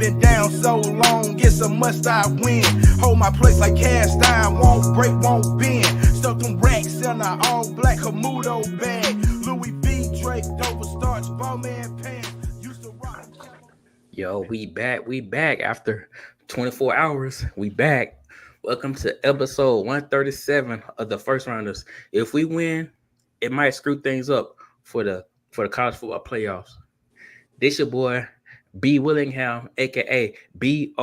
been down so long, it's a must I win. Hold my place like cast iron, won't break, won't bend. Stuck them racks in a all black Camuto bag. Louis V, Drake, Dover starch, Bowman pants. Used to rock. Yo, we back after 24 hours. We back. Welcome to episode 137 of the First Rounders. If we win, it might screw things up for the college football playoffs. This your boy B Willingham, aka BOOSIEBADAZZ.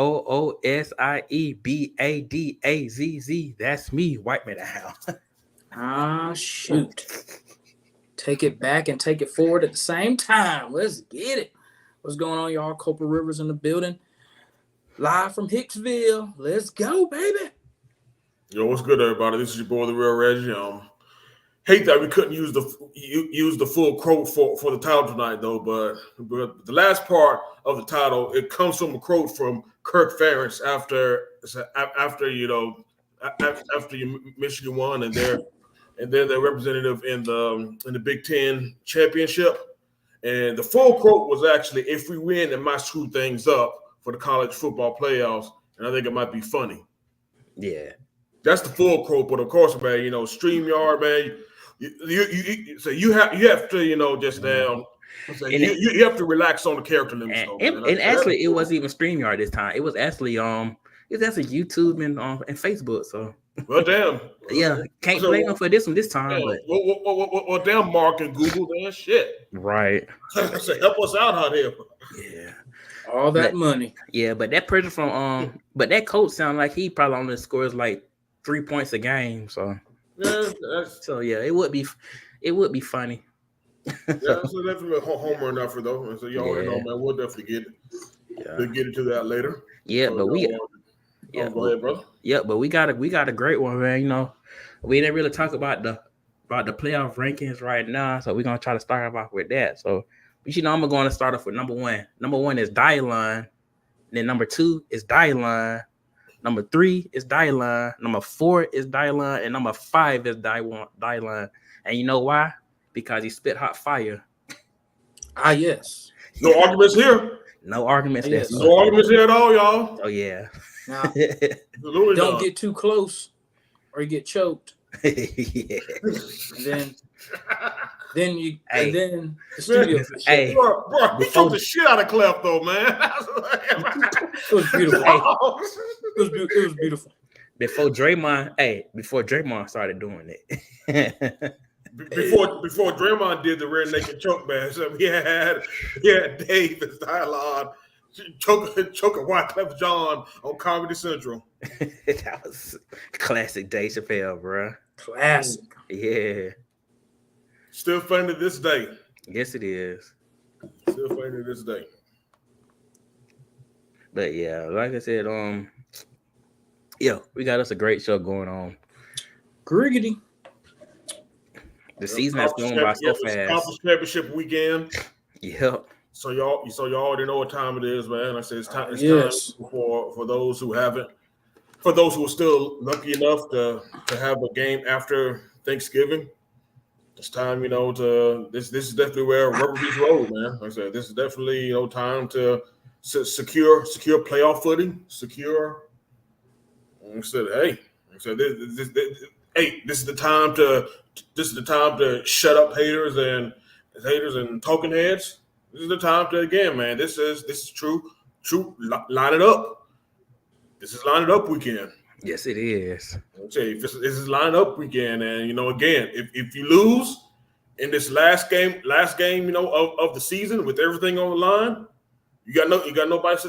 That's me, White Man Hound. Shoot. Take it back and take it forward at the same time. Let's get it. What's going on, y'all? Copper Rivers in the building. Live from Hicksville. Let's go, baby. Yo, what's good, everybody? This is your boy, the Real Reggie. Hate that we couldn't use the full quote for the title tonight, though. But the last part of the title, it comes from a quote from Kirk Ferentz after Michigan won, and they're representative in the Big Ten Championship. And the full quote was actually, "If we win, it might screw things up for the college football playoffs," and I think it might be funny. Yeah, that's the full quote. But of course, man, StreamYard, man, you have to, just down. You have to relax on the character limits. And actually, it wasn't even StreamYard this time. It was actually YouTube and Facebook. So. Well, damn. Yeah, can't blame them for this one this time. Yeah. But well, damn, Mark and Google, damn shit. Right. Say, help us out here. Yeah. All that money. Yeah, but that person from but that coach sounded like he probably only scores like 3 points a game. So yeah, it would be funny. Yeah, so definitely a homer and effort though. And so you already know, man, we'll definitely get into that later. Yeah, so, but go ahead, brother. Yeah, but we got a great one, man. We didn't really talk about the playoff rankings right now, so we're gonna try to start off with that. So, I'm going to start off with number one. Number one is Dylan. Then number two is Dylan. Number three is Dylan. Number four is Dylan, and number five is Dylan. And you know why? Because he spit hot fire. Yes. No arguments here. No arguments there. No arguments here at all, y'all. Oh yeah. Now, don't get too close or you get choked. Yeah. Then the studio. Hey, bro, we took the shit out of Clef though, man. It was beautiful. It was beautiful. Before Draymond started doing it. Before Draymond did the rear naked choke match, he had Dave as dialogue. Choking Wyclef John on Comedy Central. That was classic Dave Chappelle, bro. Classic. Yeah. Still funny to this day. Yes, it is. Still funny to this day. But yeah, like I said, we got us a great show going on. Griggity. The season has gone by so fast. Conference championship weekend. Yep. So y'all already know what time it is, man. I said it's time. It's time for those who haven't, for those who are still lucky enough to have a game after Thanksgiving. It's time, to this is definitely where rubber meets road, man. Like I said, this is definitely time to secure playoff footing. Secure. I said, this is the time to shut up haters and token heads. This is the time to, again, man. This is true. Line it up. This is line it up weekend. Yes, it is. Okay, this is line up weekend, and again, if you lose in this last game, of the season with everything on the line, you got nobody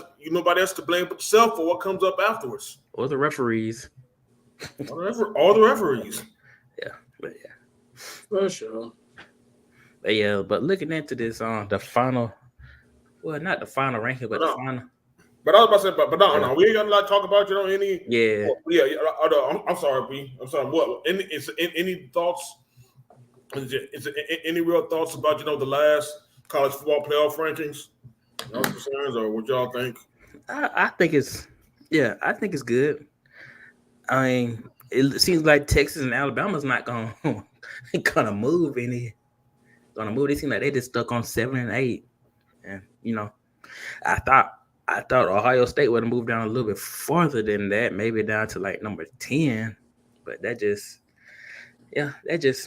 else to blame but yourself for what comes up afterwards. Or the referees. All the referees. Yeah. For sure. But yeah, but looking into this the final, well, not the final ranking, but the final. But I was about to say, but no, we ain't got a lot to talk about. Any? Yeah. I'm sorry, B. I'm sorry. What? Any thoughts? Is any real thoughts about the last college football playoff rankings? No concerns, or what y'all think? I think it's good. I mean, it seems like Texas and Alabama's not gonna move any. They seem like they just stuck on 7 and 8, and I thought I thought Ohio State would have moved down a little bit farther than that, maybe down to like number 10. But that's just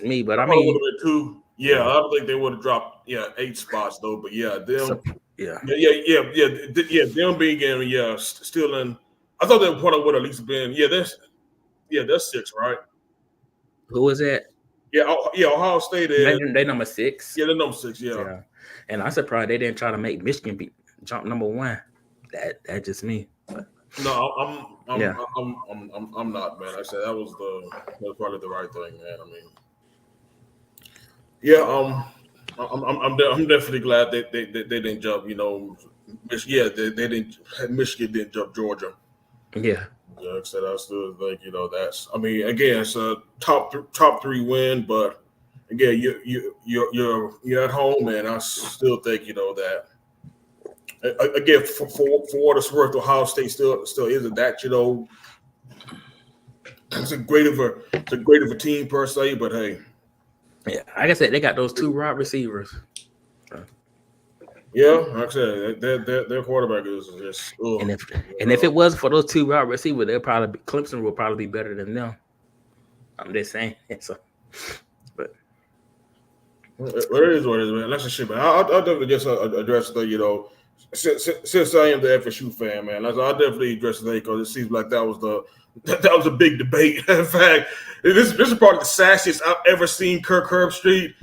me. But I mean, would have been 2. Yeah, I don't think they would have dropped 8 spots though. But yeah, them. Yeah. Them being in still in. I thought that probably would have at least been that's 6, right? Who was that? Yeah, Ohio State is. They number 6. Yeah, they're number 6. Yeah. And I'm surprised they didn't try to make Michigan jump number 1. That's just me. But, no, I'm not, man. I said that was probably the right thing, man. I mean, I'm definitely glad they didn't jump. You know, they didn't. Michigan didn't jump Georgia. Yeah. Yeah, like I said, I still think that's. I mean, again, it's a top 3 win, but again, you're at home, and I still think that. Again, for what it's worth, Ohio State still isn't that. It's a great of a team per se, but hey. Yeah, like I said, they got those 2 wide receivers. Yeah, like I said, their quarterback is just. And if it wasn't for those 2 wide receivers, Clemson would probably be better than them. I'm just saying. So, but it is what it is, man. That's the shit, man. I'll definitely just address the since I am the FSU fan, man. I'll definitely address the because it seems like that was a big debate. In fact, this is probably the sassiest I've ever seen Kirk Herbstreit.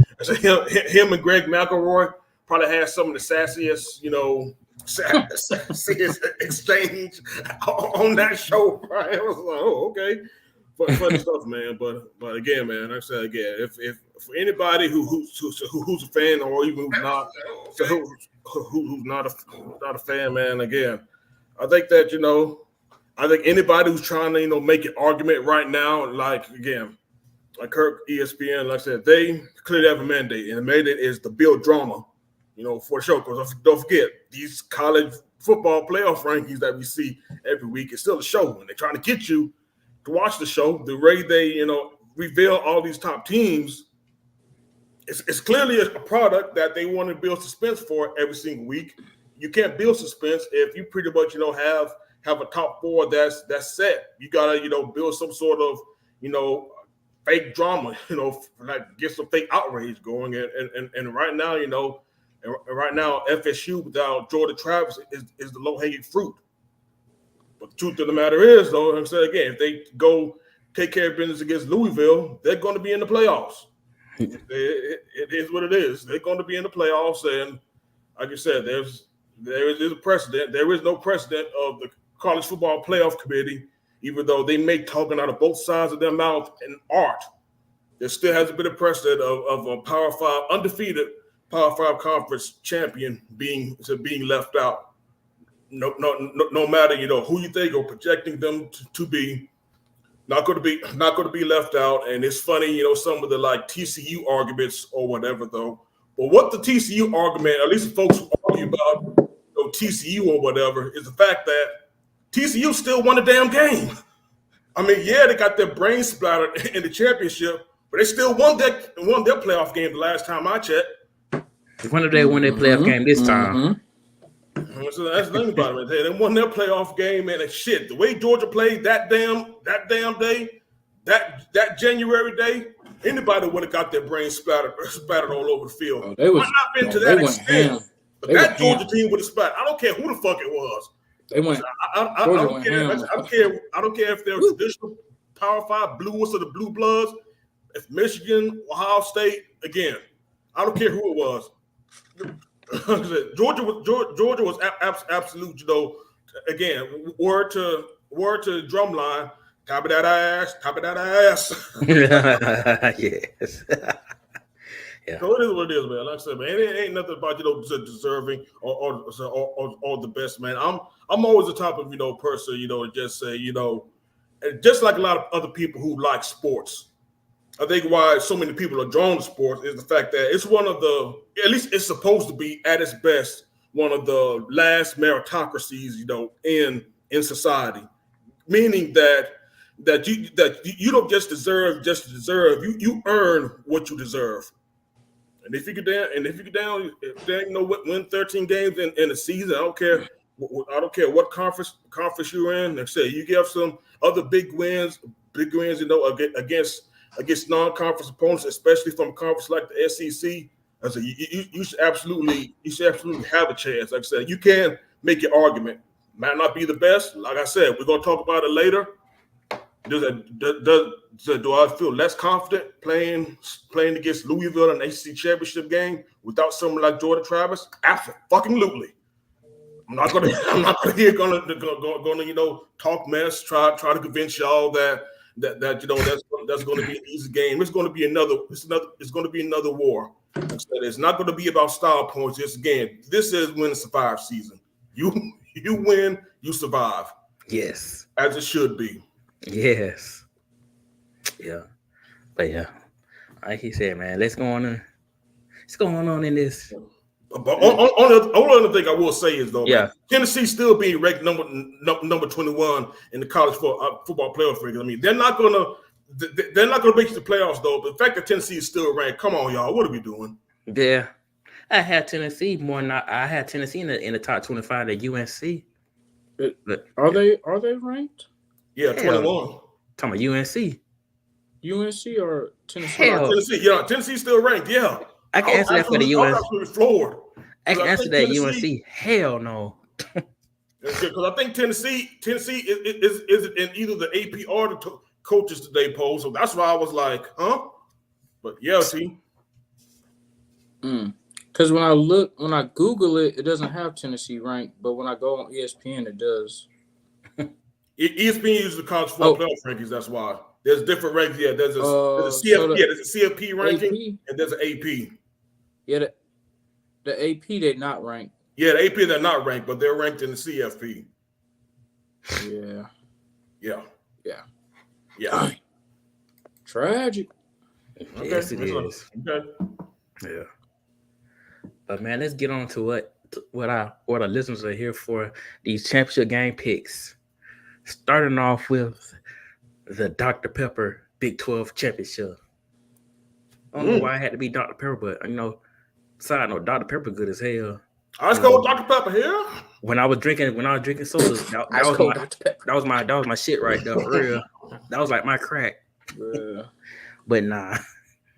Him and Greg McElroy probably had some of the sassiest, sassiest exchange on that show. Right? I was like, oh, okay, funny stuff, man. But again, man, like I said again, if for anybody who's a fan or even who's not a fan, man, again, I think that I think anybody who's trying to make an argument right now, like Kirk, ESPN, like I said, they clearly have a mandate, and the mandate is to build drama, for the show. Because don't forget, these college football playoff rankings that we see every week is still a show, and they're trying to get you to watch the show. The way they reveal all these top teams, it's clearly a product that they want to build suspense for every single week. You can't build suspense if you pretty much have a top 4 that's set. You gotta build some sort of fake drama, like get some fake outrage going. And right now FSU without Jordan Travis is the low hanging fruit. But the truth of the matter is, though, like I said again, if they go take care of business against Louisville, they're going to be in the playoffs. It is what it is. They're going to be in the playoffs, and like you said, there is a precedent. There is no precedent of the College Football Playoff Committee, even though they may talking out of both sides of their mouth in art. There still hasn't been a precedent of a Power 5 undefeated Power 5 conference champion being left out. No matter who you think or projecting them to be. Not going to be left out. And it's funny, some of the like TCU arguments or whatever though. But what the TCU argument, at least the folks who argue about TCU or whatever, is the fact that TCU still won the damn game. I mean, yeah, they got their brains splattered in the championship, but they still won their playoff game the last time I checked. When did they win their playoff game this time? So that's the thing about it. They won their playoff game, and shit, the way Georgia played that damn day, that January day, anybody would have got their brains splattered all over the field. Oh, they was, might not been to that extent, but that Georgia team would have splattered. I don't care who the fuck it was. They went. I don't care. I don't care if they're traditional Power 5 Blues or the Blue Bloods. If Michigan, Ohio State, again, I don't care who it was. Georgia was absolute. Again, word to drumline. Top of that ass. Yes. Yeah. So it is what it is, man. Like I said, man, it ain't nothing about deserving or the best, man. I'm always the type of person, to just say, and just like a lot of other people who like sports. I think why so many people are drawn to sports is the fact that it's one of the, at least it's supposed to be at its best, one of the last meritocracies, in society. Meaning that you don't just deserve to deserve. You earn what you deserve. And if you get down, win 13 games in a season, I don't care I don't care what conference you're in. Like I said, you give some other big wins, against non-conference opponents, especially from a conference like the SEC. I said you should absolutely have a chance. Like I said, you can make your argument. Might not be the best. Like I said, we're gonna talk about it later. Do I feel less confident playing against Louisville in an ACC Championship game without someone like Jordan Travis? Absolutely. I'm not gonna talk mess, try to convince y'all that that's going to be an easy game. It's going to be another war. It's not going to be about style points. This is win and survive season. You win, you survive. Yes, as it should be. Yes. Yeah. But yeah, like he said, man, let's go on. What's going on in this? But only other thing I will say is though, yeah, man, Tennessee still being ranked number 21 in the college football playoff rankings. I mean, they're not gonna make it to the playoffs though. But the fact that Tennessee is still ranked, come on, y'all, what are we doing? Yeah, I had Tennessee more. I had Tennessee in the top 25 at UNC. But are they ranked? Yeah, 21. Talking about UNC. UNC or Tennessee? Tennessee, yeah, Tennessee's still ranked. Yeah. I can answer that for the UNC. I can answer that Tennessee, UNC. Hell no. Because I think Tennessee is in either the AP or the coaches today poll. So that's why I was like, huh? But yeah, see. Because when I Google it, it doesn't have Tennessee ranked, but when I go on ESPN, it does. ESPN uses the college football playoff rankings. That's why there's different rankings. Yeah, there's a CFP, there's a CFP ranking, and there's an AP. Yeah, the AP they're not ranked. Yeah, the AP they're not ranked, but they're ranked in the CFP. Yeah. Tragic. Okay. Yes, it is. Okay. Yeah. But man, let's get on to what our listeners are here for. These championship game picks. Starting off with the Dr. Pepper Big 12 Championship. I don't know why I had to be Dr. Pepper, but side note, Dr. Pepper good as hell. Let's go with Dr. Pepper here. When I was drinking sodas, that was my shit right there, for real. That was like my crack. Yeah. But nah. I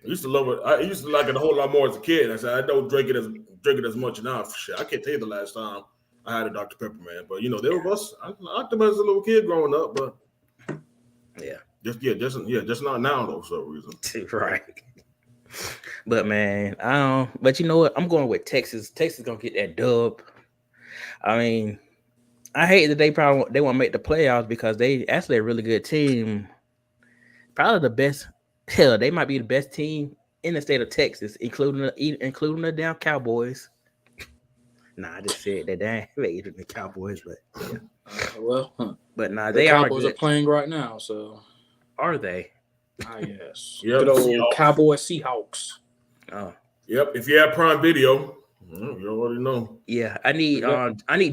used to love it. I used to like it a whole lot more as a kid. I said I don't drink it as much now. Shit, I can't tell you the last time I had a Dr. Pepper, man. But there was I liked them as a little kid growing up, but just not now though, for some reason. Right. But man, but you know what? I'm going with Texas. Texas gonna get that dub. I mean, I hate that they won't make the playoffs because they actually a really good team. Probably the best. Hell, they might be the best team in the state of Texas, including the damn Cowboys. Nah, I just said that they ain't the Cowboys, but yeah. But nah, the Cowboys are playing right now, so are they? Ah, yes. Yep. Good old Cowboy Seahawks. Oh. Yep. If you have Prime Video, you already know. Yeah, I need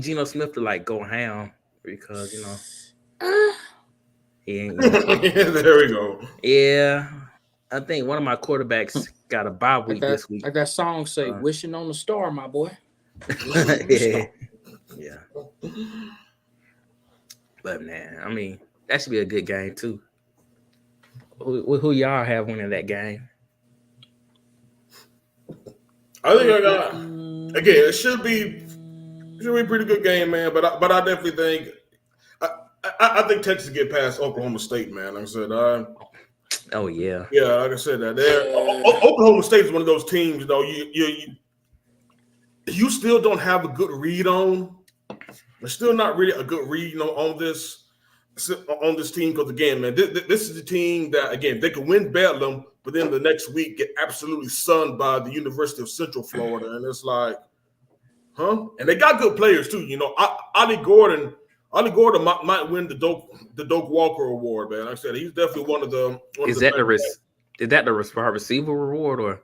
Geno Smith to go ham because he ain't. There we go. Yeah, I think one of my quarterbacks got a bye week this week. Like that song say, "Wishing on a star, my boy." Yeah. But man, I mean, that should be a good game too. Who y'all have winning that game? I think I got again. It should be a pretty good game, man. But I definitely think I think Texas get past Oklahoma State, man. Like I said, oh yeah, like I said that Oklahoma State is one of those teams, though. You still don't have a good read on. There's still not really a good read on this team because again, man, this is the team that again they could win Bedlam, but then the next week get absolutely sunned by the University of Central Florida, and it's like, huh? And they got good players too. Ollie Gordon might win the Doak Walker Award, man. Like I said, he's definitely one of the. Is that the receiver reward or?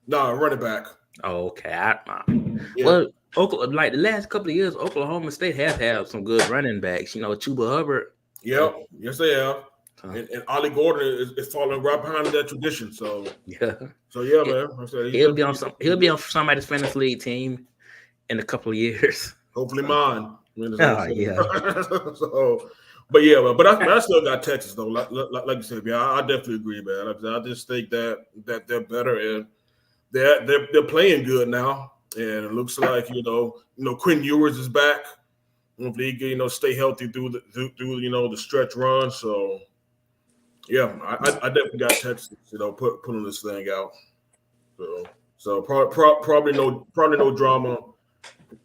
No, running back. Oh, okay. Well, the last couple of years, Oklahoma State has had some good running backs. Chuba Hubbard. Yep. Yes, they have. And Ollie Gordon is falling right behind that tradition. So yeah. So yeah, man. I said, he'll be on somebody's fantasy league team in a couple of years. Hopefully mine. Oh, yeah. So, but yeah, but I still got Texas though. Like you said, yeah, I definitely agree, man. I just think that they're better and they're playing good now, and it looks like Quinn Ewers is back. Hopefully, he can, stay healthy through the stretch run. So yeah, I definitely got Texas, putting this thing out. So probably no drama.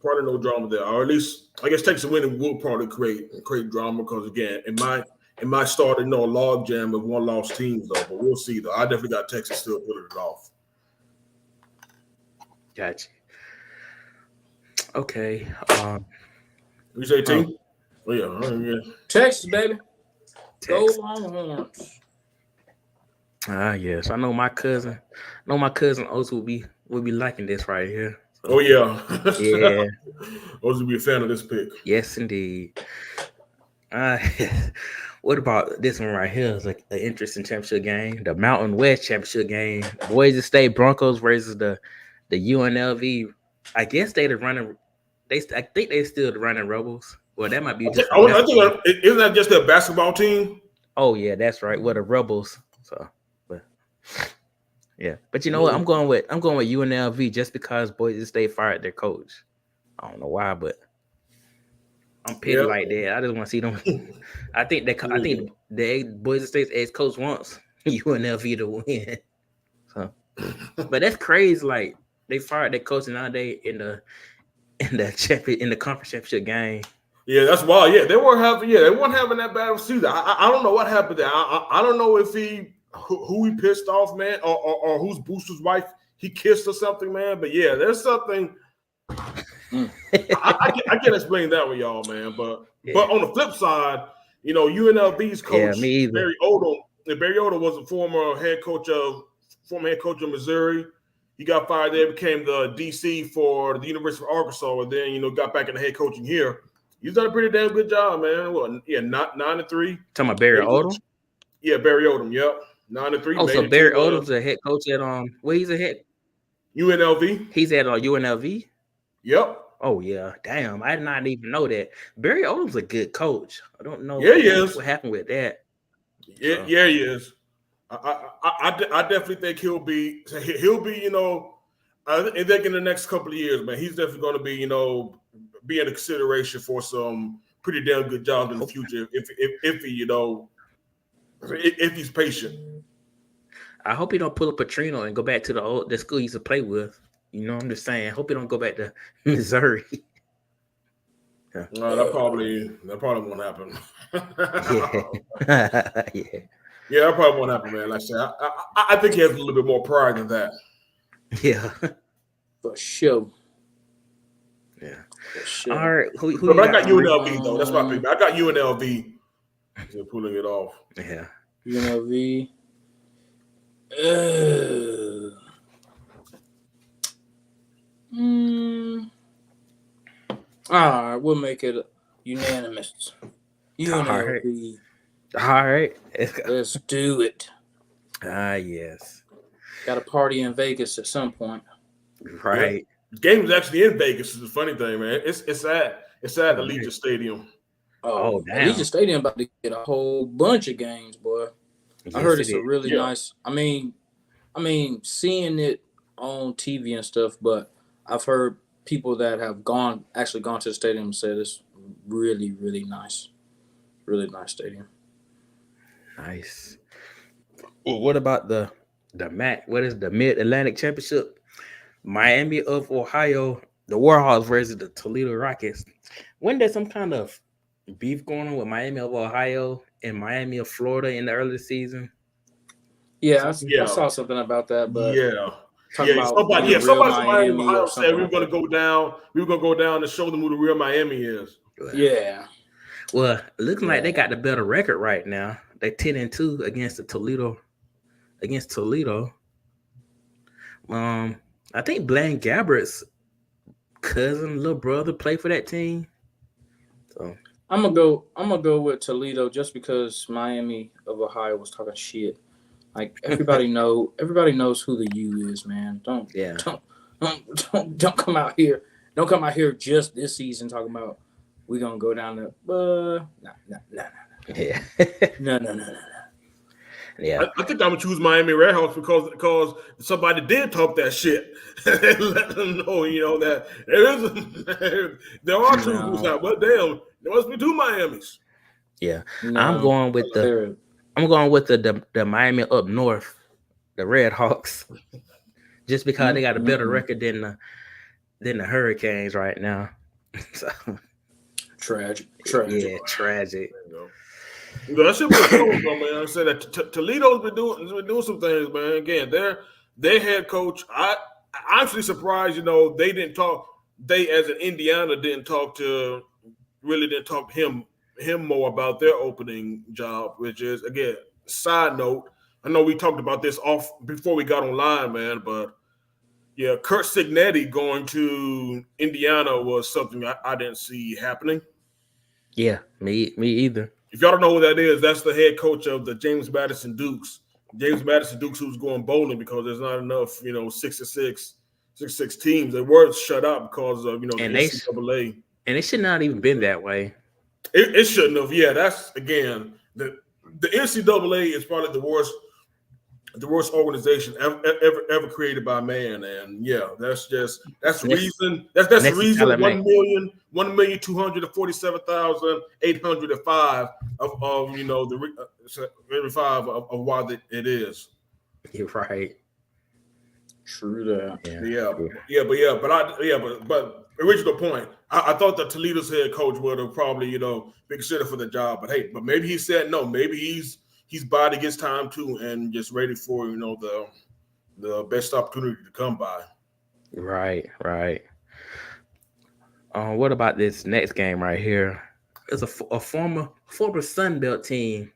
Probably no drama there, or at least I guess Texas winning will probably create drama because again, it might start a log jam of one lost teams though, but we'll see though. I definitely got Texas still putting it off. Gotcha. Okay. You say team? Oh yeah. Texas, baby. Texas. Go Longhorns. Yes. I know my cousin Oz will be liking this right here. Oh yeah. Yeah. Oz will be a fan of this pick. Yes, indeed. What about this one right here? It's like an interesting championship game. The Mountain West championship game. Boise State Broncos versus the UNLV. I guess they the running. I think they still the running Rebels. Well, that might be just. I think isn't that just a basketball team? Oh yeah, that's right. Well, the Rebels. So, but yeah, but you know what? I'm going with UNLV just because Boise State fired their coach. I don't know why, but I'm petty like that. I just want to see them. I think the Boise State's ex-coach wants UNLV to win. So, but that's crazy. Like they fired their coach and now they in the conference championship game. Yeah, that's wild. Yeah, they weren't having that bad of a season. I don't know what happened there. I don't know if who he pissed off, man, or whose booster's wife he kissed or something, man. But yeah, there's something. I can't explain that with y'all, man. But on the flip side, UNLV's coach Barry Odom was a former head coach of Missouri. He got fired there, became the DC for the University of Arkansas, and then got back into head coaching here. He's done a pretty damn good job, man. Well, yeah, 9-3. Talking about Barry Odom? Yeah, Barry Odom. Yep, 9-3. Oh, so Barry Odom's a head coach at he's a head UNLV. He's at UNLV. Yep. Oh yeah, damn! I did not even know that. Barry Odom's a good coach. I don't know. Yeah, he is. What happened with that? Yeah, he is. I definitely think he'll be. I think in the next couple of years, man, he's definitely going to be be in consideration for some pretty damn good jobs in the future if he's patient. I hope he don't pull a Petrino and go back to the school he used to play with. I'm just saying. Hope he don't go back to Missouri. No, that probably won't happen. Yeah. Yeah, that probably won't happen, man. Like I said, I think he has a little bit more pride than that. Yeah. For sure. Yeah. For sure. All right. But I got UNLV, though. That's my pick. I got UNLV. They're pulling it off. Yeah. UNLV. All right, we'll make it unanimous. UNLV. All right. Let's do it. Yes. Got a party in Vegas at some point. Right. Yeah. The game was actually in Vegas. Is the funny thing, man. It's at Allegiant Stadium. Oh, damn. Allegiant Stadium about to get a whole bunch of games, boy. Yes, I heard it's a really nice. I mean, seeing it on TV and stuff, but I've heard people that have actually gone to the stadium said it's really, really nice. Really nice stadium. Nice. Well, what about the MAC? What is the Mid-Atlantic Championship? Miami of Ohio, the Warhawks versus the Toledo Rockets. When there's some kind of beef going on with Miami of Ohio and Miami of Florida in the early season? Yeah, I saw something about that, but somebody from Miami of Ohio said we were going to go down. We were going to go down and show them who the real Miami is. Yeah. Well, looking like they got the better record right now. They're 10-2 against Toledo. I think Blaine Gabbert's cousin, little brother, played for that team. So I'm gonna go with Toledo just because Miami of Ohio was talking shit. Like everybody knows who the U is, man. Don't come out here. Don't come out here just this season talking about we're gonna go down the Yeah. no. Yeah. I think I'm gonna choose Miami RedHawks because somebody did talk that shit and let them know, that there are two groups out, but damn, there must be two Miamis. Yeah. No. I'm going with the Miami up north, the RedHawks, just because they got a better record than the Hurricanes right now. So tragic. Yeah, tragic. That shit was cool, though, man. I said that Toledo's been doing some things, man. Again, their head coach. I'm actually surprised. They didn't talk. They, as an Indiana, didn't talk to him more about their opening job, which is, again, side note. I know we talked about this off before we got online, man, but yeah, Kurt Signetti going to Indiana was something I didn't see happening. Yeah, me either. If y'all don't know who that is, that's the head coach of the James Madison Dukes. James Madison Dukes, who's going bowling because there's not enough, 6-6 teams. They were shut out because of, the NCAA. And it should not even been that way. It shouldn't have. Yeah, that's, again, the NCAA is probably the worst organization ever created by man, and yeah, that's the reason. That's the reason 1,247,805 of why it is. You're right. True that. But original point. I thought that Toledo's head coach would have probably been considered for the job, but maybe he said no. Maybe he's biding his time too, and just ready for the best opportunity to come by. Right. What about this next game right here? It's a former Sun Belt team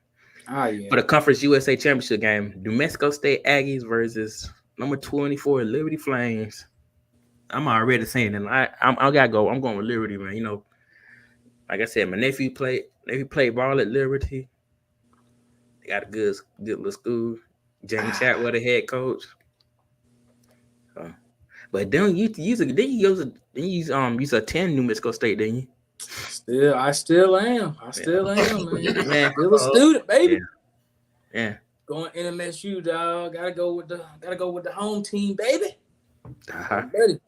for the Conference USA Championship game. New Mexico State Aggies versus number 24 Liberty Flames. I'm already saying it. I gotta go. I'm going with Liberty, man. Like I said, my nephew played ball at Liberty. They got a good little school. Jamie Chatwell, the head coach. But then you use a 10 New Mexico State, didn't you? I still am, man. Still a student, baby. Yeah. Going NMSU, dog. Gotta go with the home team, baby. Ready.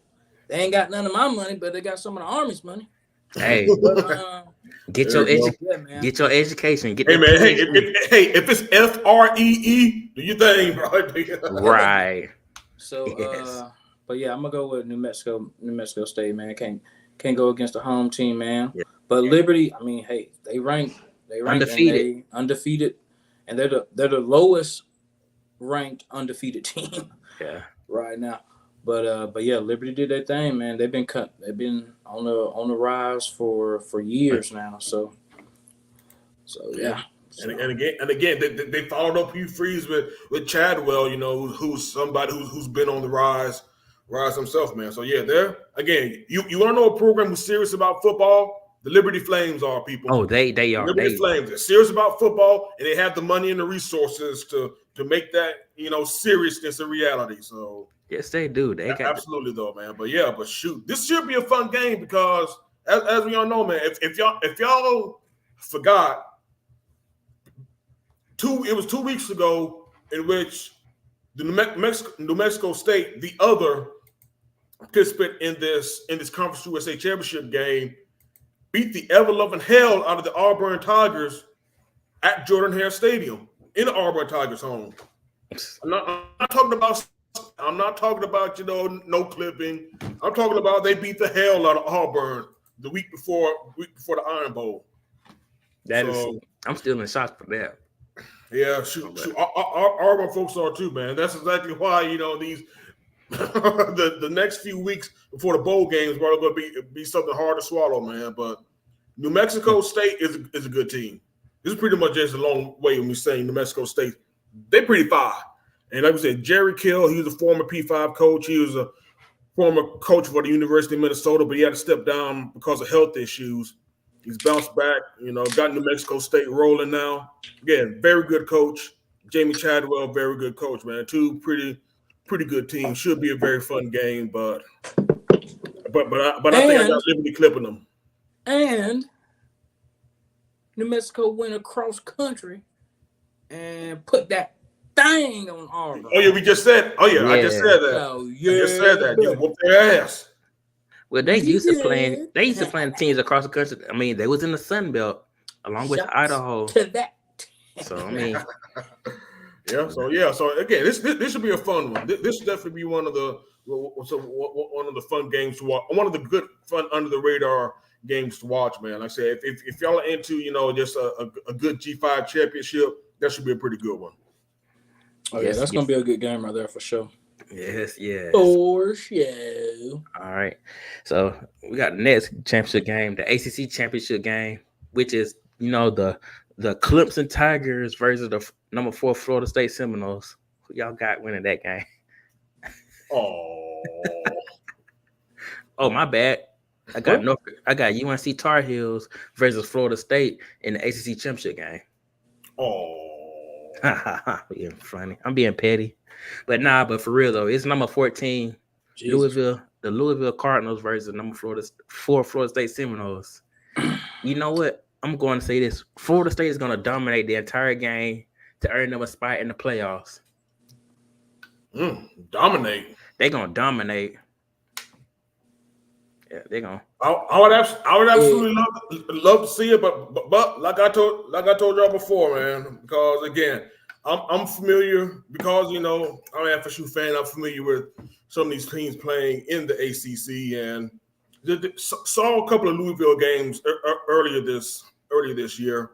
They ain't got none of my money, but they got some of the Army's money. Hey, get your education. Get if it's FREE, do you think, right? So, but yeah, I'm gonna go with New Mexico State, man. Can't go against the home team, man. Yeah. But Liberty, I mean, hey, they rank undefeated, and they're the lowest ranked undefeated team. Yeah, right now. But yeah, Liberty did their thing, man. They've been on the rise for years now. So yeah. And again, they followed up Hugh Freeze with Chadwell, who's somebody who's been on the rise himself, man. So yeah, they're, again, you want to know a program who's serious about football? The Liberty Flames are, people. Oh, they are. Liberty Flames. They're serious about football, and they have the money and the resources to make that seriousness a reality. So. Yes, they do. They got absolutely though, man. But shoot, this should be a fun game because, as we all know, man, if y'all forgot, it was 2 weeks ago in which the New Mexico State, the other participant in this Conference USA Championship game, beat the ever-loving hell out of the Auburn Tigers at Jordan-Hare Stadium in the Auburn Tigers' home. I'm not talking about no clipping. I'm talking about they beat the hell out of Auburn the week before the Iron Bowl. I'm still in shock for that. Yeah, shoot. Auburn folks are too, man. That's exactly why these the next few weeks before the bowl games are going to be something hard to swallow, man. But New Mexico State is a good team. This is pretty much just a long way when we saying New Mexico State. They're pretty fine. And like we said, Jerry Kill, he was a former P5 coach. He was a former coach for the University of Minnesota, but he had to step down because of health issues. He's bounced back, got New Mexico State rolling now. Again, very good coach. Jamie Chadwell, very good coach, man. Two pretty good teams. Should be a very fun game, but I think I got Liberty clipping them. And New Mexico went across country and put that thing on Auburn. Oh, yeah, we just said. Oh, yeah, I just said that. Oh, yeah. I just said that. You whooped their ass. Well, they used to playing. They used to playing teams across the country. I mean, they was in the Sun Belt along with Idaho. To that. So I mean, So again, this should be a fun one. This should definitely be one of the fun games to watch. One of the good, fun, under the radar games to watch, man. Like I said, if y'all are into just a good G5 championship, that should be a pretty good one. Oh yeah, that's gonna be a good game right there for sure. Yes. For sure. All right. So we got the next championship game, the ACC Championship game, which is the Clemson Tigers versus the number 4 Florida State Seminoles. Who y'all got winning that game? Oh, my bad. I got UNC Tar Heels versus Florida State in the ACC Championship game. Being funny. I'm being petty. But for real though, it's number 14, Louisville, the Louisville Cardinals versus number 4 Florida State Seminoles. You know what? I'm going to say this. Florida State is going to dominate the entire game to earn them a spot in the playoffs. Dominate. They're going to dominate. Yeah, they're going to. I would absolutely love to see it, but like I told y'all before, man, because again, I'm familiar because I'm an FSU fan. I'm familiar with some of these teams playing in the ACC, and saw a couple of Louisville games earlier this year,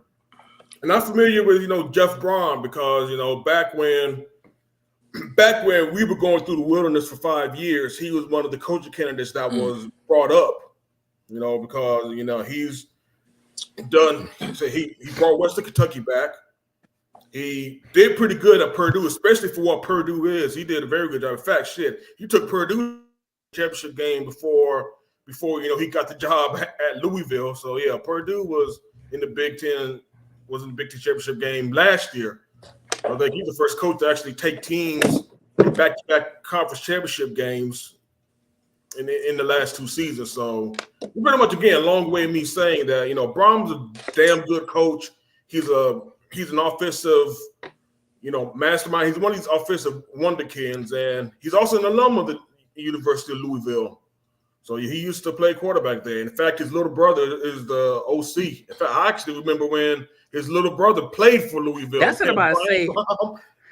and I'm familiar with Jeff Braun because back when we were going through the wilderness for 5 years, he was one of the coaching candidates that was brought up. Because he's done. So he brought Western Kentucky back. He did pretty good at Purdue, especially for what Purdue is. He did a very good job. In fact, he took Purdue championship game before he got the job at Louisville. So yeah, Purdue was in the Big Ten championship game last year. I think he's the first coach to actually take teams back-to-back conference championship games in the last 2 seasons. So pretty much, again, a long way of me saying that, Brom's a damn good coach. He's an offensive, mastermind. He's one of these offensive wonderkins, and he's also an alum of the University of Louisville. So he used to play quarterback there. In fact, his little brother is the OC. In fact, I actually remember when his little brother played for Louisville. That's what I'm about to say.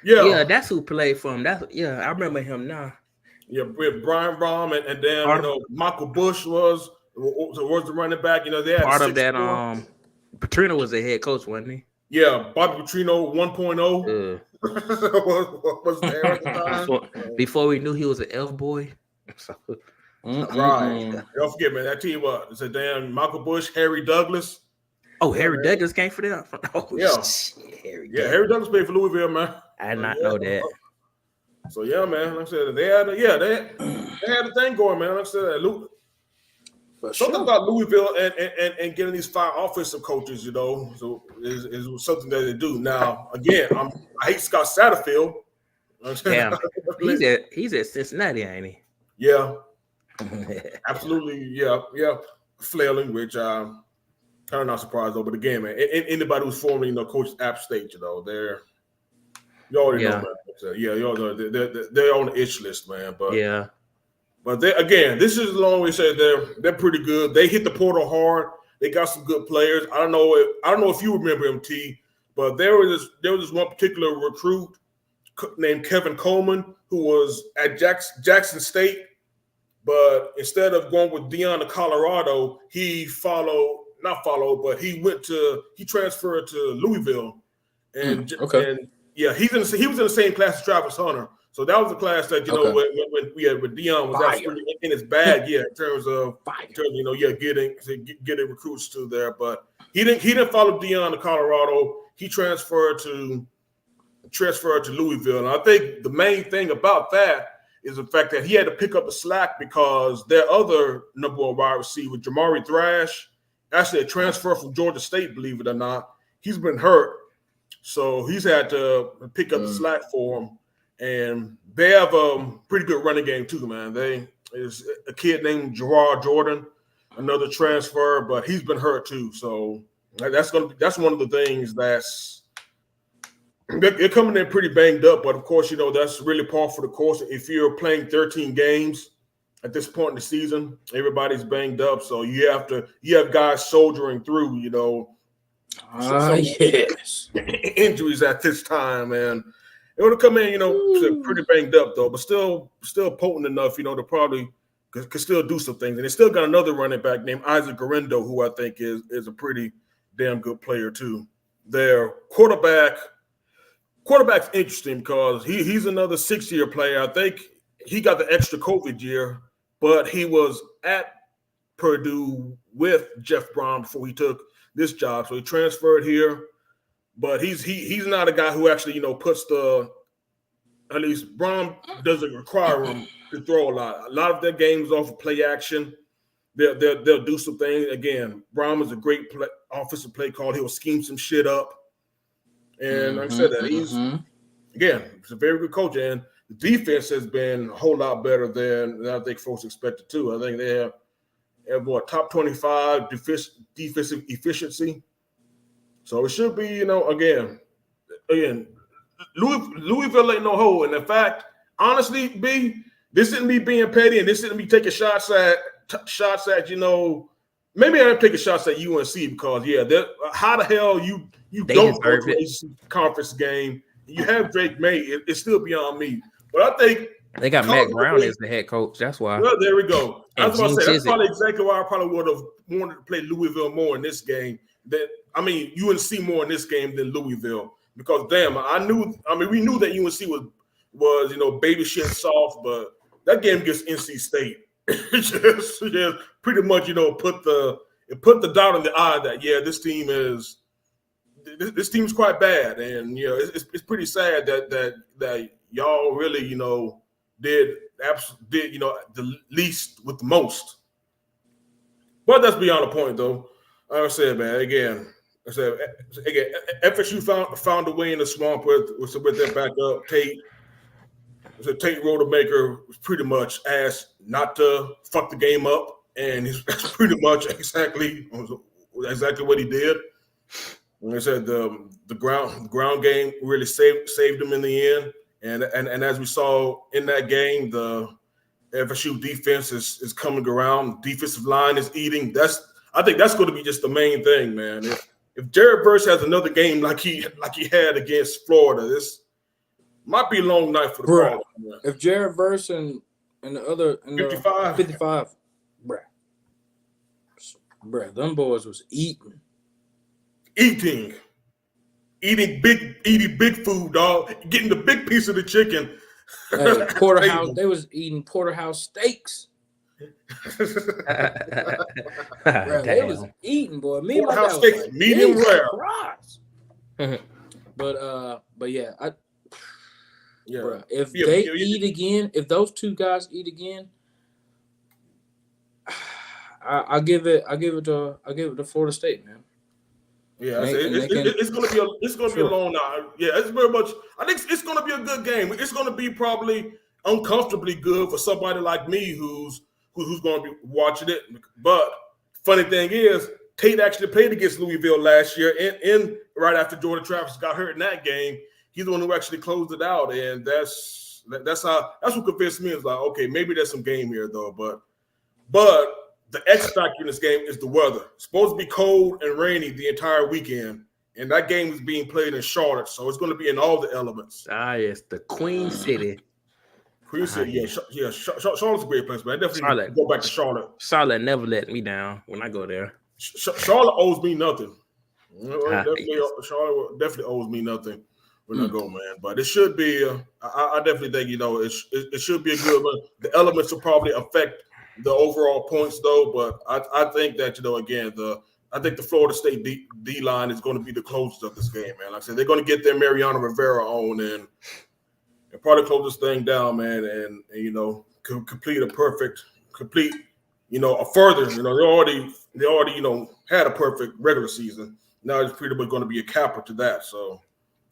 Yeah, that's who played for him. I remember him now. Yeah, with Brian Brom and then Michael Bush was the running back. They had part of that. Petrino was the head coach, wasn't he? Yeah, Bobby Petrino 1.0 was there at the time. Before we knew he was an elf boy. Right. Don't forget, man. That team it's a damn Michael Bush, Harry Douglas. Oh, Harry Douglas came for them. Harry Douglas played for Louisville, man. I did not know that. So yeah, man. Like I said, they had a thing going, man. Like I said, something about Louisville and getting these 5 offensive coaches, so is something that they do. Now, again, I hate Scott Satterfield. Damn, he's at Cincinnati, ain't he? Yeah, absolutely. Yeah, flailing, which I'm kind of not surprised though. But again, man, anybody who's formerly coached App State, they're. You already know, man. Yeah, you all know they're on the itch list, man. But this is a long way to say they're pretty good. They hit the portal hard. They got some good players. I don't know if you remember MT, but there was this one particular recruit named Kevin Coleman who was at Jackson State, but instead of going with Deion to Colorado, he transferred to Louisville, and yeah, he was in the same class as Travis Hunter. So that was the class that when Deion was actually in his bag, in terms of getting recruits to there. But he didn't follow Deion to Colorado. He transferred to Louisville. And I think the main thing about that is the fact that he had to pick up the slack because their other number 1 wide receiver, Jamari Thrash, actually a transfer from Georgia State, believe it or not. He's been hurt. So he's had to pick up the slack for him. And they have a pretty good running game too, man. There's a kid named Gerard Jordan, another transfer, but he's been hurt too. So That's one of the things they're coming in pretty banged up, but of course, that's really par for the course. If you're playing 13 games at this point in the season, everybody's banged up, so you have guys soldiering through, Yes, injuries at this time, and it would have come in, pretty banged up though, but still potent enough, to probably could still do some things. And they still got another running back named Isaac Garendo, who I think is a pretty damn good player too. Their quarterback's interesting because he's another 6-year player. I think he got the extra COVID year, but he was at Purdue with Jeff Brom before he took this job. So he transferred here, but he's not a guy who actually, puts at least Brom doesn't require him to throw a lot. A lot of their games off of play action. They'll do some things. Again, Brom is a great offensive play call. He'll scheme some shit up. And like I said, that he's a very good coach. And the defense has been a whole lot better than I think folks expected too. I think they have top 25 defensive efficiency. So it should be, again, Louisville ain't no hole. And in fact, honestly, B, this isn't me being petty, and this isn't me taking shots at, maybe I'm taking shots at UNC because, how the hell you don't go to a conference game, you have Drake May, it's still beyond me. But I think they got Matt Brown as the head coach. That's why. Well, there we go. I was about to say, that's probably Chiswick. exactly why I probably would have wanted to play Louisville more in this game. UNC more in this game than Louisville. Because damn, we knew that UNC was baby shit soft, but that game against NC State just pretty much put the dot on the I that this team is quite bad, and it's pretty sad that y'all really did the least with the most. But that's beyond the point though. Like I said, man, again, FSU found a way in the swamp with their backup, Tate. So Tate Rodemaker was pretty much asked not to fuck the game up, and that's pretty much exactly what he did. Like I said, the ground game really saved him in the end, and as we saw in that game, the FSU defense is coming around. Defensive line is eating. I think that's going to be just the main thing, man. If Jared Verse has another game like he had against Florida, this might be a long night for the Broncos. If Jared Verse and the other 55, bruh, them boys was eating big food, dog. Getting the big piece of the chicken. Hey, porterhouse. They was eating porterhouse steaks. Bruh, they was eating, boy. Me and my dad was like, medium rare. But yeah, bruh, if they eat again, if those two guys eat again, I give it to Florida State, man. Yeah, it's gonna be a long night. Yeah, it's very much. I think it's gonna be a good game. It's gonna be probably uncomfortably good for somebody like me who's gonna be watching it. But funny thing is, Tate actually played against Louisville last year, and right after Jordan Travis got hurt in that game, he's the one who actually closed it out, and that's what convinced me. Is like, okay, maybe there's some game here though, but the X factor in this game is the weather. It's supposed to be cold and rainy the entire weekend, and that game is being played in Charlotte, so it's going to be in all the elements. Yes, the Queen City. Queen City, yeah. Charlotte's a great place, man. I definitely go back to Charlotte. Charlotte never let me down when I go there. Charlotte owes me nothing. Charlotte definitely owes me nothing when I go, man. But it should be. I definitely think it should be a good one. The elements will probably affect the overall points, though, but I think that again, I think the Florida State D line is going to be the closest of this game, man. Like I said, they're going to get their Mariano Rivera on and probably close this thing down, man, and complete a further. They already had a perfect regular season. Now it's pretty much going to be a capper to that. So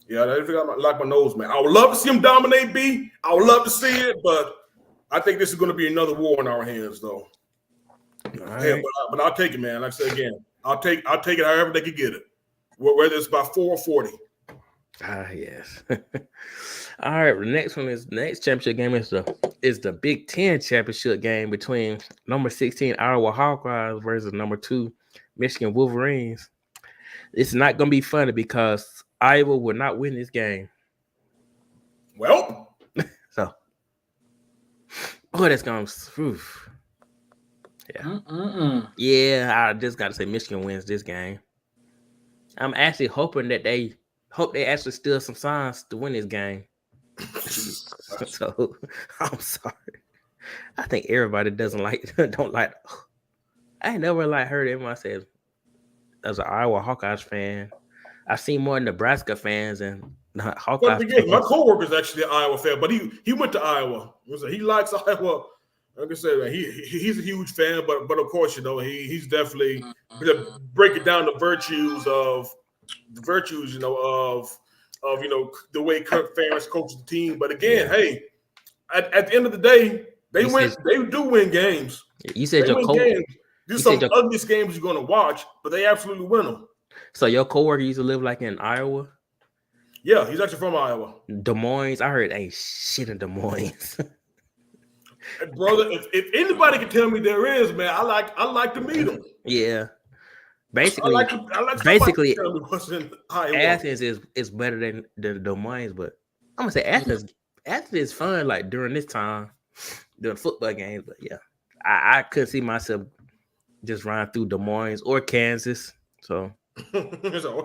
yeah, I got like my nose, man. I would love to see him dominate B. I would love to see it, but I think this is going to be another war in our hands, though. Right. Yeah, but I'll take it, man. Like I said again, I'll take it however they can get it, whether it's by 4 or 40. Yes. All right. The next championship game is the Big Ten championship game between number 16 Iowa Hawkeyes versus number 2 Michigan Wolverines. It's not going to be funny because Iowa will not win this game. Well, so that's going to. Yeah. Yeah, I just got to say Michigan wins this game. I'm actually hoping that they actually steal some signs to win this game. So I'm sorry. I think everybody don't like. I ain't never heard everyone say as an Iowa Hawkeyes fan. I've seen more Nebraska fans and Hawkeyes fans. My coworker's actually an Iowa fan, but he went to Iowa. He likes Iowa. Like I said, he's a huge fan, but of course, he's definitely breaking down the virtues, of the way Kirk Ferentz coaches the team. But again, hey, at the end of the day, they do win games. You said your games. These are some of the ugliest games you're going to watch, but they absolutely win them. So your coworker used to live in Iowa? Yeah, he's actually from Iowa. Des Moines. I heard ain't shit in Des Moines. Brother, if anybody can tell me there is, man, I like to meet them. Yeah. Basically, I like tell me what's in Iowa. Athens is better than Des Moines, but I'm gonna say Athens is fun during this time, during football games. But yeah, I couldn't see myself just running through Des Moines or Kansas. So or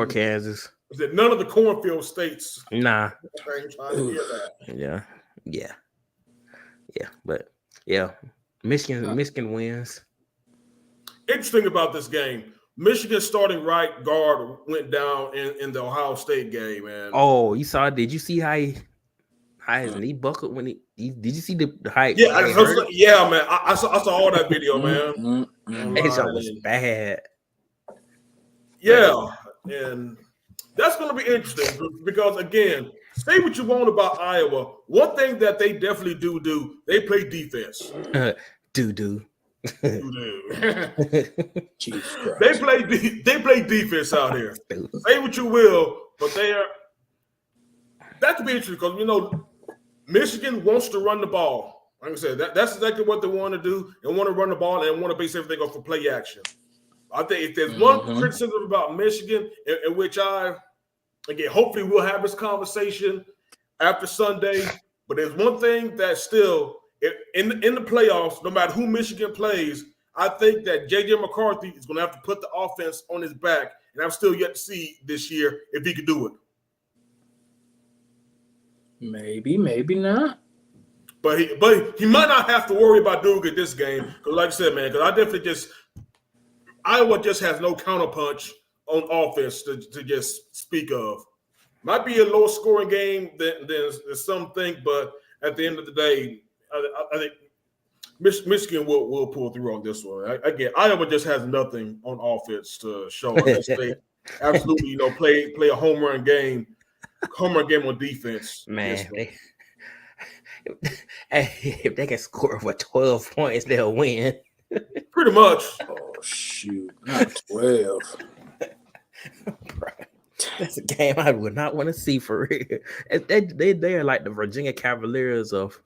Kansas. Is it none of the cornfield states? Nah. Yeah. Yeah, but yeah, Michigan wins. Interesting about this game, Michigan's starting right guard went down in the Ohio State game, man. Oh, you saw? Did you see how his knee buckled when did you see the height? Yeah, man. I saw all that video, man. It was bad. Yeah, and that's going to be interesting because again, say what you want about Iowa. One thing that they definitely do, they play defense. Do. They play defense out here. Say what you will, but that could be interesting because Michigan wants to run the ball. Like I said, that's exactly what they want to do. They want to run the ball and want to base everything off of play action. I think if there's one criticism about Michigan, in which hopefully we'll have this conversation after Sunday. But there's one thing that still in the playoffs, no matter who Michigan plays, I think that J.J. McCarthy is going to have to put the offense on his back, and I'm still yet to see this year if he could do it. Maybe not. But he might not have to worry about doing it this game because, like I said, man, because I definitely Iowa just has no counterpunch on offense to just speak of. Might be a lower scoring game than some think, but at the end of the day, I think Michigan will pull through on this one. Again, Iowa just has nothing on offense to show unless they absolutely play a home run game on defense. Man, if they can score for 12 points, they'll win. Pretty much. Oh shoot, not 12. That's a game I would not want to see for real. They're like the Virginia Cavaliers of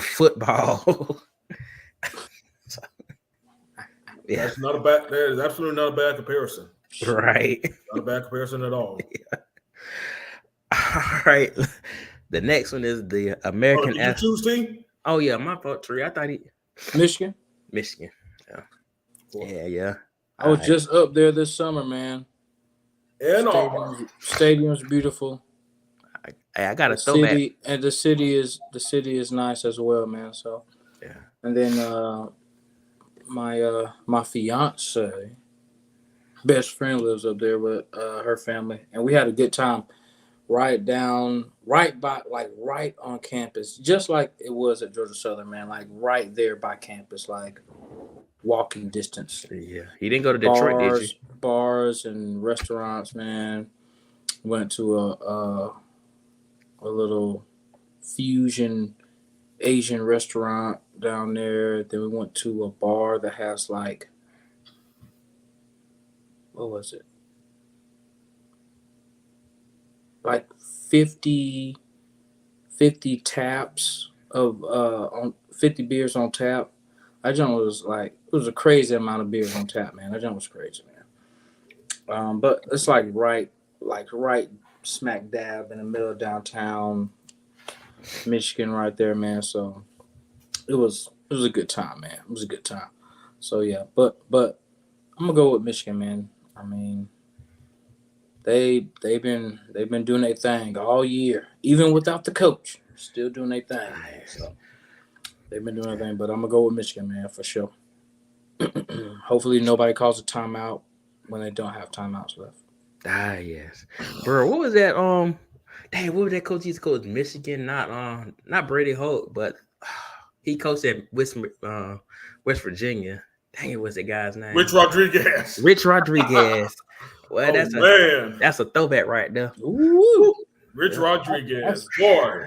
football. Yeah, that is absolutely not a bad comparison. Right. Not a bad comparison at all. Yeah. All right. The next one is the American. Did you choose team? Oh yeah, my fault, Tree. I thought Michigan. Yeah. Cool. Yeah. I was just up there this summer, man. And stadium's beautiful. I got a throwback. And the city is nice as well, man. So yeah. And then my fiance, best friend lives up there with her family, and we had a good time. Right on campus, just like it was at Georgia Southern, man. Like right there by campus, like walking distance. Yeah, you didn't go to Detroit, did you? Bars and restaurants, man. Went to a little fusion Asian restaurant down there. Then we went to a bar that has like what was it? Like 50 taps of on 50 beers on tap. That joint was like, it was a crazy amount of beers on tap, man. That joint was crazy, man. But it's like right smack dab in the middle of downtown Michigan, right there, man. So it was a good time, man. It was a good time. So yeah, but I'm gonna go with Michigan, man. I mean, they've been doing their thing all year, even without the coach. Still doing their thing, man. So they've been doing their thing, but I'm gonna go with Michigan, man, for sure. Hopefully nobody calls a timeout when they don't have timeouts left. Yes, bro. What was that? Dang, what was that coach used to coach? Michigan, not Brady Holt, but he coached at West Virginia. Dang, it was that guy's name? Rich Rodriguez. Well, that's a throwback right there. Ooh, Rich Rodriguez, boy.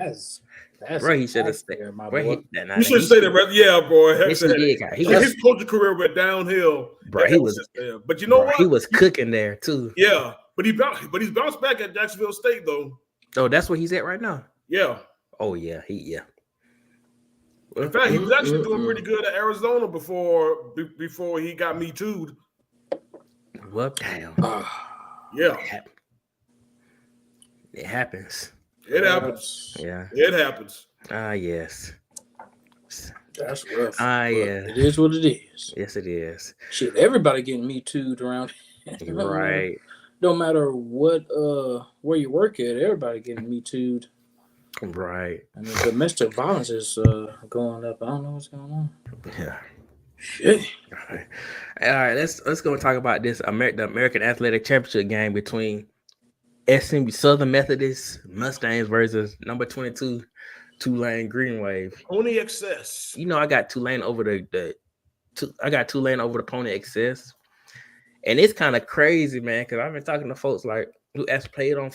Bro, he should have stayed. You should stay there, brother. Yeah, boy. Yes, he did. His coaching career went downhill. Bro, he was there. But you know what? He was cooking there too. Yeah, but he's bounced back at Jacksonville State though. Oh, that's where he's at right now. Yeah. Oh yeah, In fact, he was actually doing pretty good at Arizona before he got Me Too'd. Well, damn. Yeah. It happens. It happens. Yeah. It happens. Yes. That's rough. Yeah. It is what it is. Yes, it is. Shit, everybody getting Me Too'd around. Right. No matter what where you work at, everybody getting Me Too'd. Right. And the domestic violence is going up. I don't know what's going on. Yeah. Shit. All right. Let's go and talk about this the American Athletic Championship game between SMU Southern Methodist Mustangs versus number 22 Tulane Green Wave. Pony Excess. You know, I got Tulane over the Pony Excess, and it's kind of crazy, man. Because I've been talking to folks like who actually played on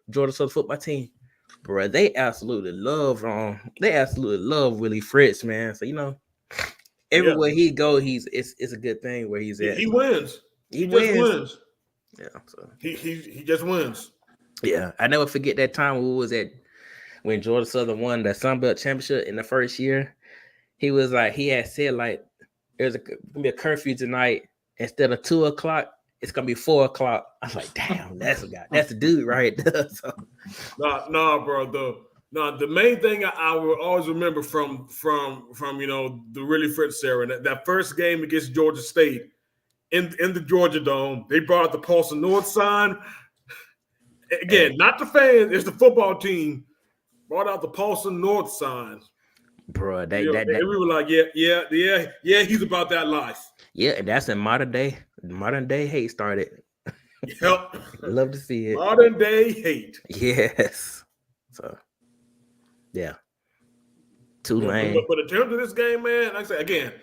Georgia Southern football team. Bro, they absolutely love Willie Fritz, man. So you know, everywhere he go, it's a good thing where he's at. He wins. He wins. Yeah, so he just wins. Yeah, I never forget that time when Georgia Southern won the Sun Belt Championship in the first year. He was like, he had said like, there's gonna be a curfew tonight. Instead of 2:00, it's gonna be 4:00. I was like, damn, that's the dude right there. So. Nah, bro. The main thing I will always remember from the Willie Fritz era, that first game against Georgia State. In the Georgia Dome, they brought out the Paulson North sign. Again, not the fans, it's the football team. Brought out the Paulson North sign. Bro, we were like, yeah, he's about that life. Yeah, and that's in modern day hate started. Yep. Love to see it. Modern day hate. Yes. So, yeah. Tulane. But in terms of this game, man, like I said, again,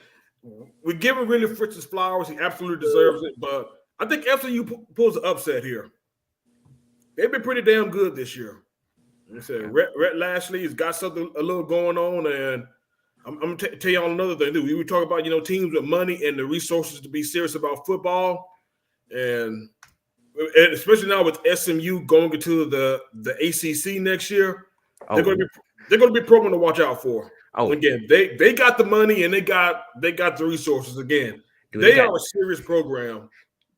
we're giving Willie Fritz his flowers. He absolutely deserves it. But I think FCU pulls an upset here. They've been pretty damn good this year. Like I said, Rhett Lashley has got something a little going on, and I'm going to tell you all another thing, too. We talk about, teams with money and the resources to be serious about football, and especially now with SMU going into the ACC next year, they're going to be a program to watch out for. Oh, again, they got the money and they got the resources. Again, they are a serious program.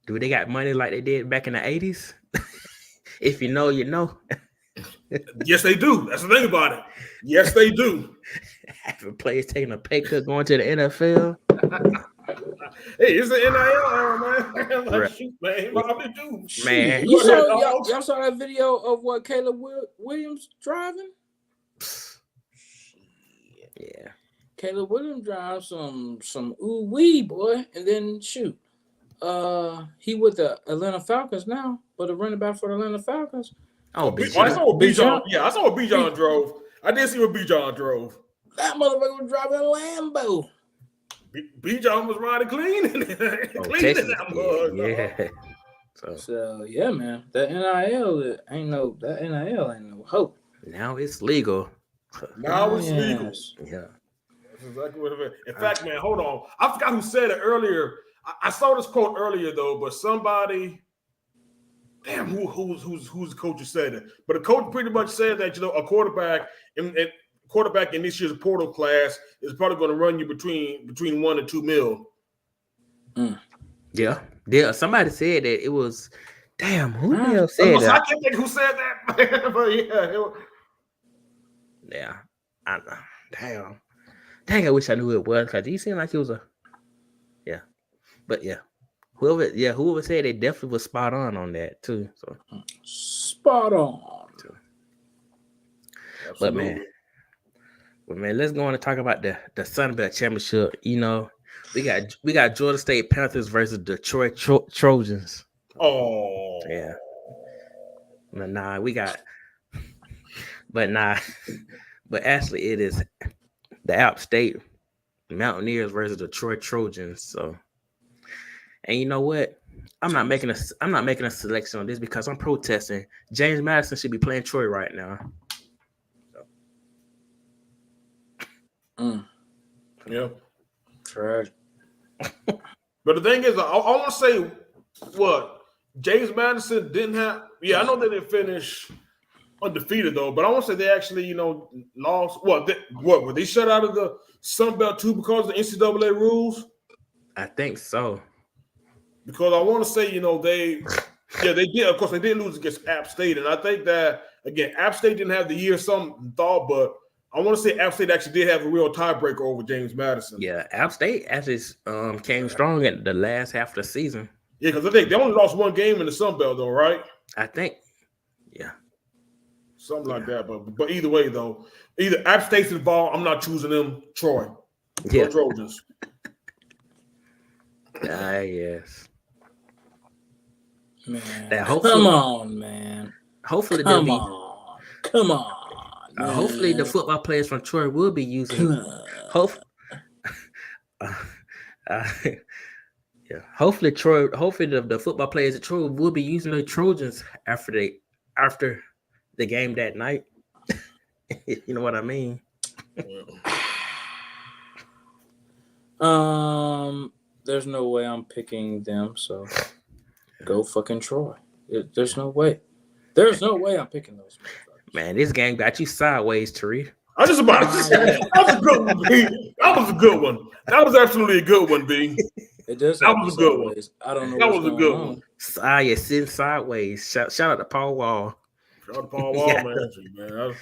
Do they got money like they did back in the 80s? If you know, you know. Yes, they do. That's the thing about it. Yes, they do. Having players taking a pay cut going to the NFL. Hey, it's the NIL era, man. Like, shoot, man. What I do? Man, y'all saw that video of what Caleb Williams driving? Yeah. Caleb Williams drives some ooh-wee, boy. And then, shoot, he with the Atlanta Falcons now, but a running back for the Atlanta Falcons. Oh, I saw what Bijan. Yeah, I saw what Bijan drove. I did see what Bijan drove. That motherfucker was driving a Lambo. Bijan was riding clean. Clean in that mug. Yeah. So yeah, man. That NIL ain't no hope. Now it's legal. Now it's legal. Yeah. That's exactly what it is. In fact, man, hold on. I forgot who said it earlier. I saw this quote earlier though, but somebody, damn, who's the coach who said it? But the coach pretty much said that a quarterback in this year's portal class is probably going to run you between $1 and $2 million. Yeah. Somebody said that it was. Damn, who the hell said that? I can't think who said that, but yeah. Damn. Dang, I wish I knew who it was because he seemed like he was a. Yeah, but yeah, whoever said it definitely was spot on that too. So spot on. But man, let's go on and talk about the Sun Belt Championship. You know, we got Georgia State Panthers versus Detroit Trojans. Oh yeah, but actually it is the App State Mountaineers versus Detroit Trojans. So, and you know what? I'm not making a selection on this because I'm protesting. James Madison should be playing Troy right now. So. Yeah, trash. But the thing is, I want to say what James Madison didn't have. Yeah, I know they didn't finish undefeated though, but I want to say they actually, lost. What were they shut out of the Sun Belt too because of the NCAA rules? I think so. Because I want to say, they did. Of course, they did lose against App State, and I think that again, App State didn't have the year some thought, but I want to say App State actually did have a real tiebreaker over James Madison. Yeah, App State actually came strong at the last half of the season. Yeah, because I think they only lost one game in the Sun Belt, though, right? I think, yeah. Something like that. But either way, though, either App State's involved, I'm not choosing them, Troy. Yeah. Trojans. Yes. Man, come on, man. Hopefully, come on. Hopefully, the football players from Troy will be using. Hopefully, Hopefully, the football players at Troy will be using the Trojans after the game that night. You know what I mean? There's no way I'm picking them. So go fucking Troy. There's no way. There's no way I'm picking those. Man, this game got you sideways, Tariq. I just about to say that was a good one, B. That was a good one. That was absolutely a good one, B. It does. That was a good one. I don't know. That was a good one. Yeah, sitting sideways. Shout out to Paul Wall. Shout out to Paul Wall, man.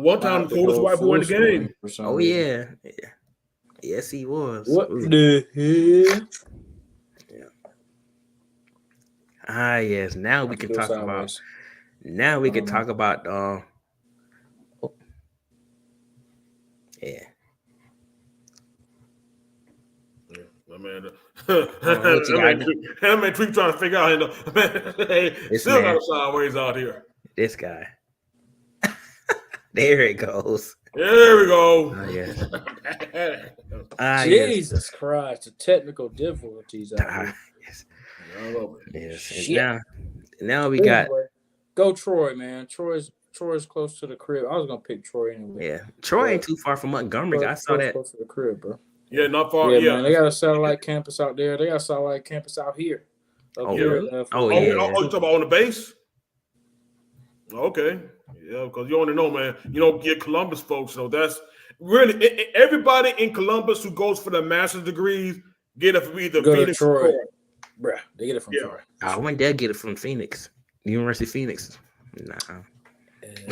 One time, the coolest white boy in the game. Oh yeah. Yes, he was. What the hell? Yeah. Yes. Now we can talk about. Now we can talk about. Yeah. That man Tweak trying to figure out. Still got a sideways out here. This guy. There it goes. There we go. Oh, yeah. Jesus Christ, the technical difficulties out here. Yes. Now we got. Go Troy, man. Troy's close to the crib. I was gonna pick Troy anyway. Yeah, Troy ain't too far from Montgomery. I saw that. Close to the crib, bro. Yeah, not far. Yeah, man. They got a satellite campus out there. They got a satellite campus out here. Really? You talking about on the base? Okay. Yeah, because you only know, man. Columbus folks know that's really everybody in Columbus who goes for the master's degrees get it from either Phoenix or Troy. Bruh, they get it from Troy. I went there get it from Phoenix, University of Phoenix. Nah.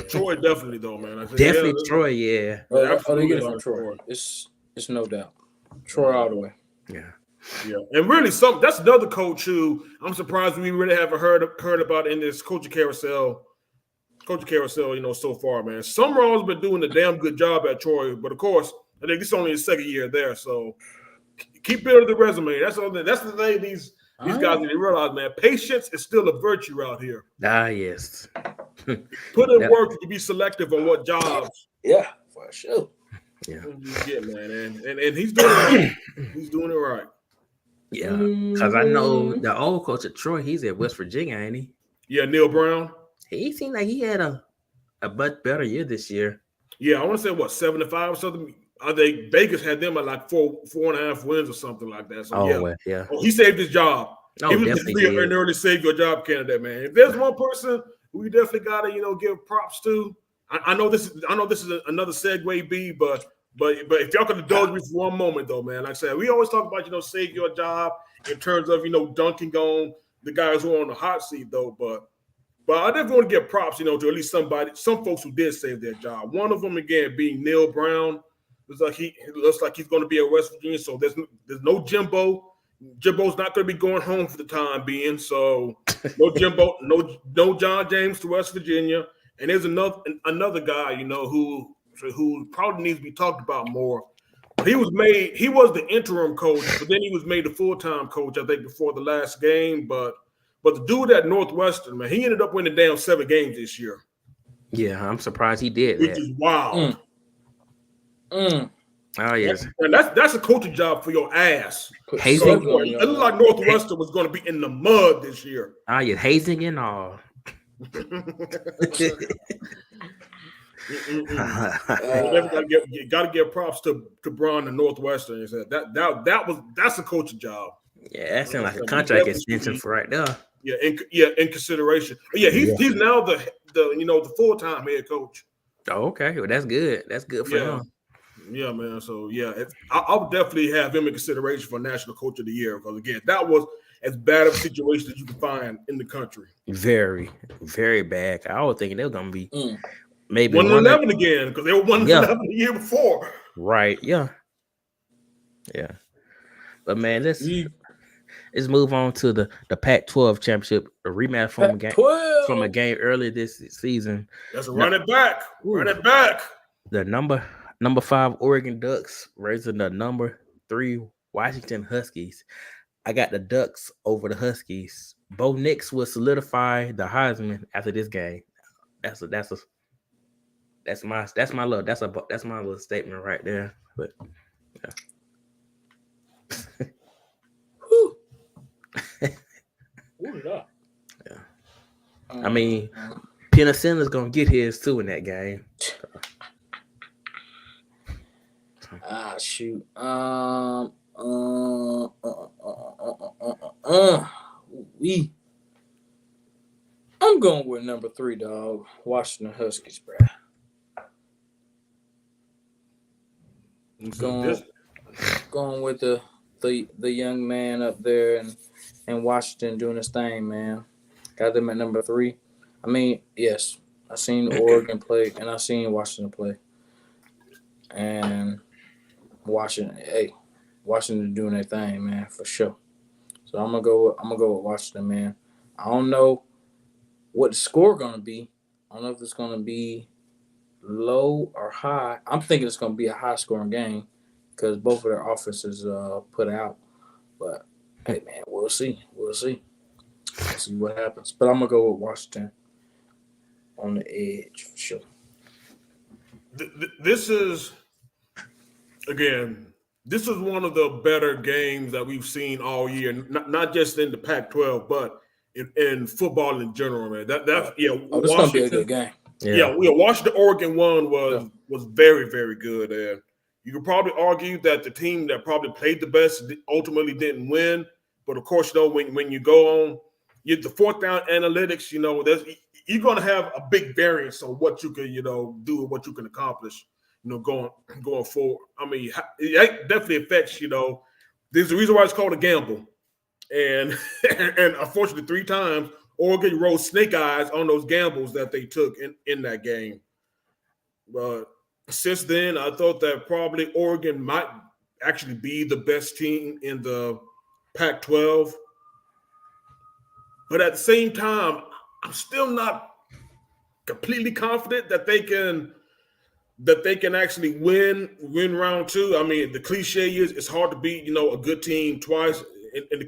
Troy definitely though, man. Definitely Troy, yeah. They get it from Troy. It's no doubt. Troy all the way. Yeah. Yeah, and really, that's another coach who I'm surprised we really haven't heard about in this coaching carousel. So far, man. Summerall's been doing a damn good job at Troy, but of course, I think this is only his second year there. So keep building the resume. That's the thing these guys need to realize, man. Patience is still a virtue out here. Yes. Put in work to be selective on what jobs. Yeah, for sure. Yeah, man, and he's doing it right. He's doing it right. Yeah, because I know the old coach at Troy, he's at West Virginia, ain't he? Yeah, Neil Brown. He seemed like he had a much better year this year. Yeah, I want to say 75 or something, I think Vegas had them at like 4.5 wins or something like that. So yeah. Oh, he saved his job. No, he was definitely an early save your job candidate, man. If there's one person we definitely gotta, give props to. I know this is another segue, B, but if y'all could indulge me for one moment, though, man. Like I said, we always talk about save your job in terms of dunking on the guys who are on the hot seat, though. But I definitely want to give props, to at least some folks who did save their job. One of them again being Neil Brown. It looks like he's going to be at West Virginia, so there's no Jimbo. Jimbo's not going to be going home for the time being, so no Jimbo, no John James to West Virginia. And there's another guy, who probably needs to be talked about more. He was the interim coach, but then he was made the full-time coach, I think, before the last game. But the dude at Northwestern, man, he ended up winning down 7 games this year. Yeah, I'm surprised he did which is wild. Oh yes, and that's a coaching job for your ass. Hazing. So, it looked like Northwestern was going to be in the mud this year. Oh yeah, hazing and all. Got to give props to Braun and Northwestern. That's a coaching job. Yeah, that sounds like a contract extension for right now. Yeah, in consideration. Yeah, he's now the full-time head coach. Oh, okay. Well, that's good. That's good for him. Yeah, man. So I would definitely have him in consideration for National Coach of the Year because again, that was as bad of a situation as you can find in the country. Very, very bad. I was thinking they were gonna be maybe 1-11 again because they were 1-11 the year before. Right. Yeah. Yeah. But man, let's move on to the Pac-12 Championship, a rematch from a game earlier this season. Let's run it back. Run it back. The number 5 Oregon Ducks raising the number 3 Washington Huskies. I got the Ducks over the Huskies. Bo Nix will solidify the Heisman after this game. That's my little statement right there. But yeah. Yeah. I mean, Penisini's gonna get his too in that game. Shoot. I'm going with number 3, dog. Washington Huskies, bro. Going with the young man up there and Washington doing his thing, man. Got them at number 3. I mean, yes, I seen Oregon play and I seen Washington play, and Washington doing their thing, man, for sure. So I'm gonna go with Washington, man. I don't know what the score gonna be. I don't know if it's gonna be low or high. I'm thinking it's gonna be a high scoring game because both of their offenses put out. But hey, man, we'll see. We'll see what happens. But I'm gonna go with Washington on the edge for sure. This is one of the better games that we've seen all year, not just in the Pac-12, but in football in general, man. This is gonna be a good game. Washington Oregon one was very, very good, and you could probably argue that the team that probably played the best ultimately didn't win. But of course, when you go on, the 4th down analytics, you're going to have a big variance on what you can, do and what you can accomplish, going forward. I mean, it definitely affects, there's a reason why it's called a gamble. And unfortunately, 3 times, Oregon rolled snake eyes on those gambles that they took in that game. But since then, I thought that probably Oregon might actually be the best team in the Pac-12. But at the same time, I'm still not completely confident that they can actually win round 2. I mean, the cliche is it's hard to beat, a good team twice in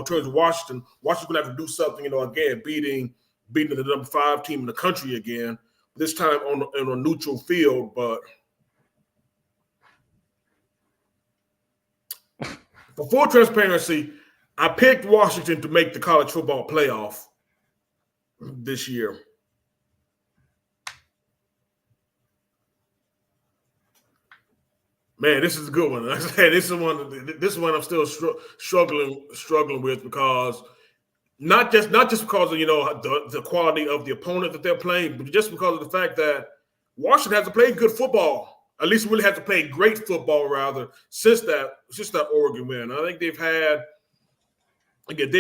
terms of Washington. Washington's gonna have to do something, again, beating the number 5 team in the country again. This time on a neutral field, but for full transparency, I picked Washington to make the college football playoff this year. Man, this is a good one. I said this is one I'm still struggling with because not just because of the quality of the opponent that they're playing, but just because of the fact that Washington hasn't played good football. At least really hasn't played great football rather since that Oregon win. I think they've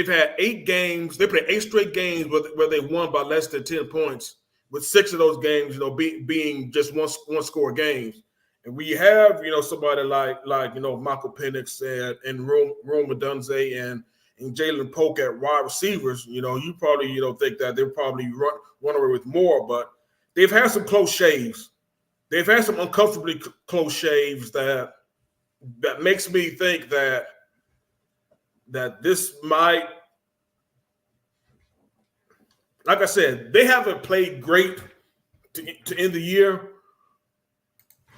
had 8 games. They played 8 straight games where they won by less than 10 points, with 6 of those games, being just one score games. And we have, somebody like Michael Penix and Rome Odunze and Jalen Polk at wide receivers, you probably think that they'll probably run away with more, but they've had some close shaves. They've had some uncomfortably close shaves that makes me think that this might, like I said, they haven't played great to end the year.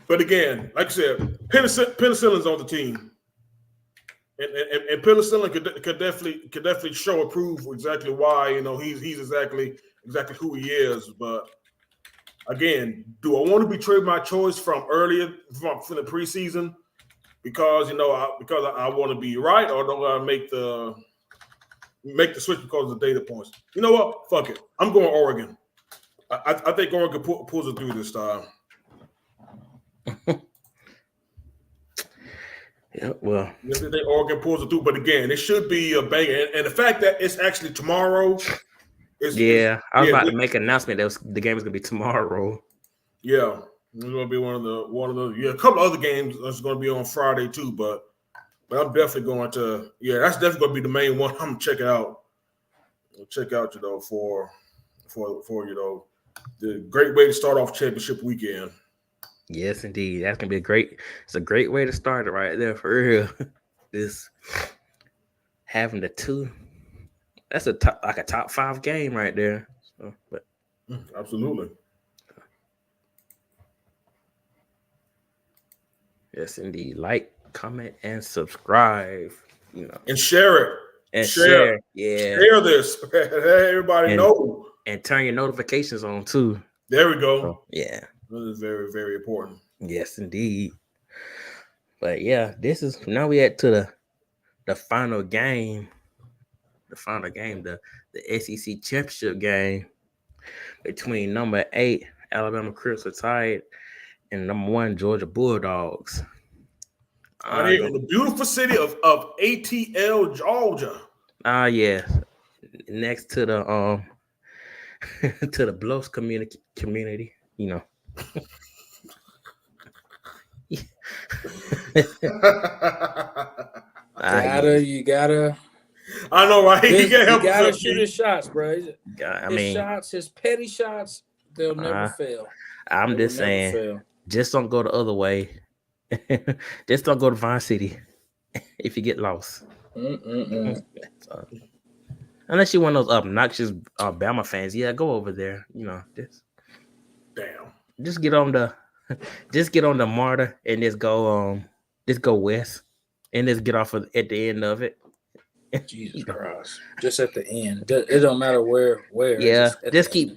But again, like I said, penicillin's on the team, and penicillin could definitely show and prove exactly why he's exactly who he is. But again, do I want to betray my choice from earlier from the preseason because I want to be right, or do I make the switch because of the data points? You know what? Fuck it. I'm going Oregon. I think Oregon pulls it through this time. Yeah, well, I think Oregon pulls it through, but again, it should be a banger. And the fact that it's actually tomorrow. I was about to make an announcement that the game is going to be tomorrow. Yeah, it's going to be one of the. A couple other games that's going to be on Friday too, but I'm definitely going to. Yeah, that's definitely going to be the main one. I'm gonna check it out. Check out for the great way to start off championship weekend. Yes, indeed. That's gonna be it's a great way to start it right there for real. This having the 2, that's a top 5 game right there. So, but absolutely. Yes, indeed. Like, comment, and subscribe. And share it. And share. Yeah. Share this. Everybody know. And turn your notifications on too. There we go. So, yeah. That is very, very important. Yes, indeed. But yeah, now we at to the final game. The final game, the ACC Championship game between number 8 Alabama Crimson Tide and number 1 Georgia Bulldogs. In the beautiful city of ATL, Georgia. Yeah. Next to the to the Bluffs community, You gotta. I know, right? You gotta shoot his shots, bro. His petty shots, they'll never fail. I'm just saying, just don't go the other way. Just don't go to Vine City if you get lost. Unless you're one of those obnoxious Bama fans, go over there. Just get on the MARTA and just go west and just get off at the end of it. Jesus Christ! Just at the end. It don't matter where. Yeah, just keep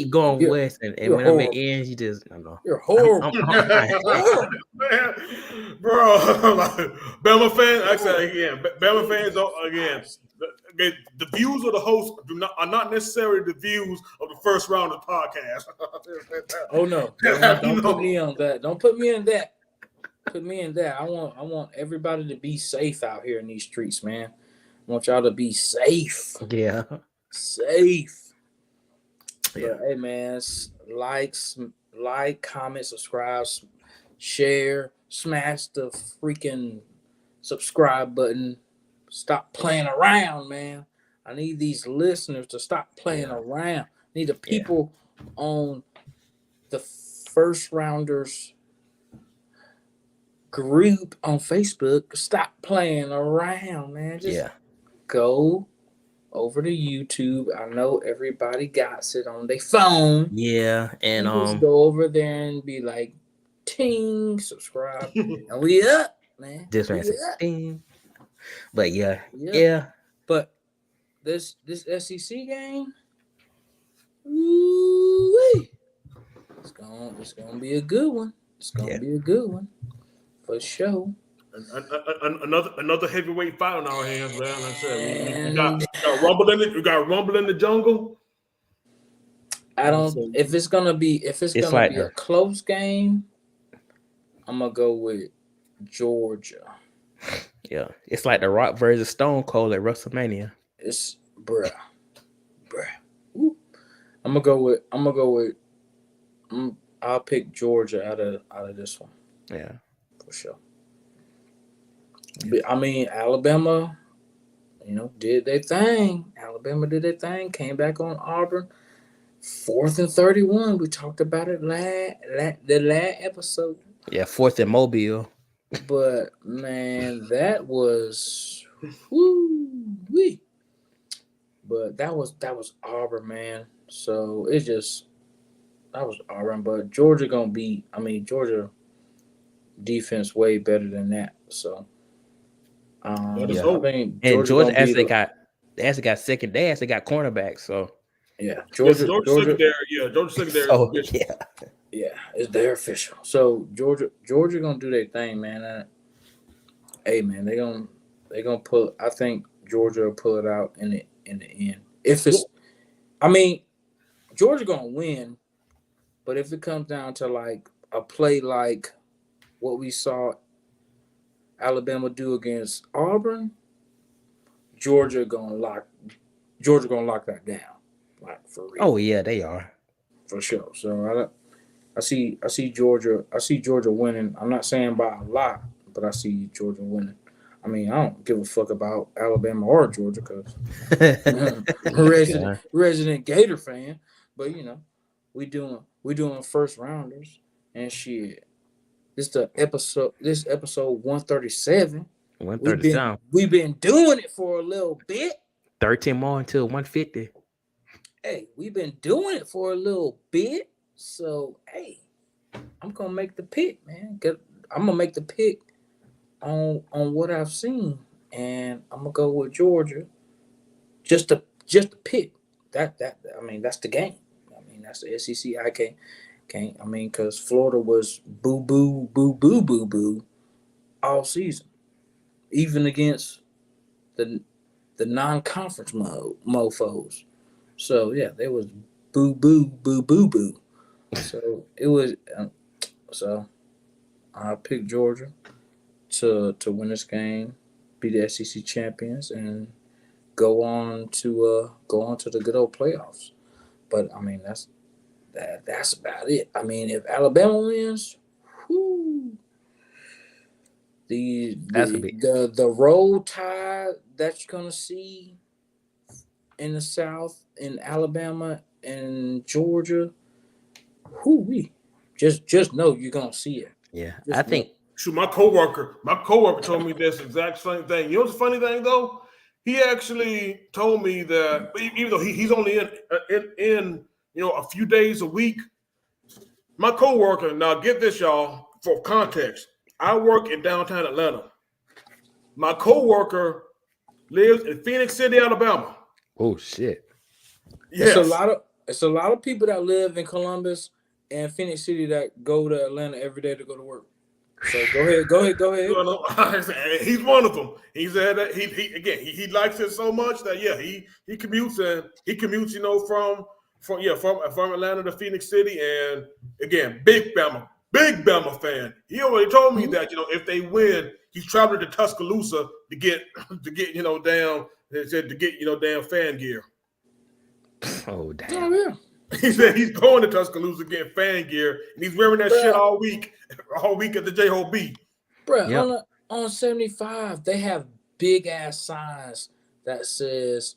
going west, and when it ends, you just You're horrible, man, bro. Bama fans, I say again, Bama fans the views of the host are not necessarily the views of the first round of the podcast. Oh no! Don't put me on that. Don't put me in that. Put me in that. I want everybody to be safe out here in these streets, man. I want y'all to be safe. Yeah. Safe. Yeah. But, hey, man, like, comment, subscribe, share, smash the freaking subscribe button. Stop playing around, man. I need these listeners to stop playing around. I need the people on the First Rounders group on Facebook, stop playing around, man. Just go over to YouTube. I know everybody got it on their phone. Yeah, and just go over there and be like, ting, subscribe, and we up, man. This man says ting. But yeah. But this SEC game, ooh-wee, it's gonna be a good one. It's gonna be a good one for sure. Another heavyweight fight on our hands, man. Like I said, we And got rumble in it. We got rumble in the jungle. I don't. If it's gonna be a close game, I'm gonna go with Georgia. Yeah, it's like the Rock versus Stone Cold at WrestleMania. It's bruh. Ooh. I'm gonna go with. I'll pick Georgia out of this one. Yeah, for sure. I mean, Alabama, did their thing. Alabama did their thing. Came back on Auburn. 4th and 31. We talked about it the last episode. Yeah, 4th and Mobile. But man, that was woo-wee. But that was Auburn, man. So that was Auburn. But Georgia Georgia defense way better than that. So I mean, and Georgia actually got second. They actually got cornerbacks. So yeah, Georgia secondary. Yeah, Georgia secondary. So, yeah, it's their official. So Georgia gonna do their thing, man. Hey, man, they gonna pull. I think Georgia will pull it out in the end. If it's, Georgia gonna win, but if it comes down to like a play like what we saw Alabama do against Auburn, Georgia gonna lock that down, like for real. Oh yeah, they are for sure. So I see Georgia winning. I'm not saying by a lot, but I see Georgia winning. I mean, I don't give a fuck about Alabama or Georgia because resident Gator fan. But we doing first rounders and shit. This episode 137. 137. We've been doing it for a little bit. 13 more until 150. Hey, we've been doing it for a little bit. So, hey, I'm gonna make the pick, man. I'm gonna make the pick on what I've seen, and I'm gonna go with Georgia. Just to pick that. That's the game. That's the SEC. I can't. Because Florida was boo all season, even against the non-conference mofos. So yeah, they was boo. So it was. So I picked Georgia to win this game, be the SEC champions, and go on to the good old playoffs. But that's about it. If Alabama wins, the road tide that you're gonna see in the South, in Alabama and Georgia, just know you're gonna see it. Yeah, I think. Shoot, my coworker told me this exact same thing. You know what's the funny thing though? He actually told me that even though he's only in a few days a week. My coworker, now get this, y'all, for context. I work in downtown Atlanta. My coworker lives in Phoenix City, Alabama. Oh shit! Yes. It's a lot of people that live in Columbus and Phoenix City that go to Atlanta every day to go to work. So go ahead. He's one of them. He said that he likes it so much that he commutes from Atlanta to Phoenix City, and again, big Bama fan. He already told me that if they win, he's traveling to Tuscaloosa to get damn fan gear. Oh damn! Oh yeah. He said he's going to Tuscaloosa getting fan gear, and he's wearing that shit all week at the JOB. Bro, yep. on 75, they have big ass signs that says,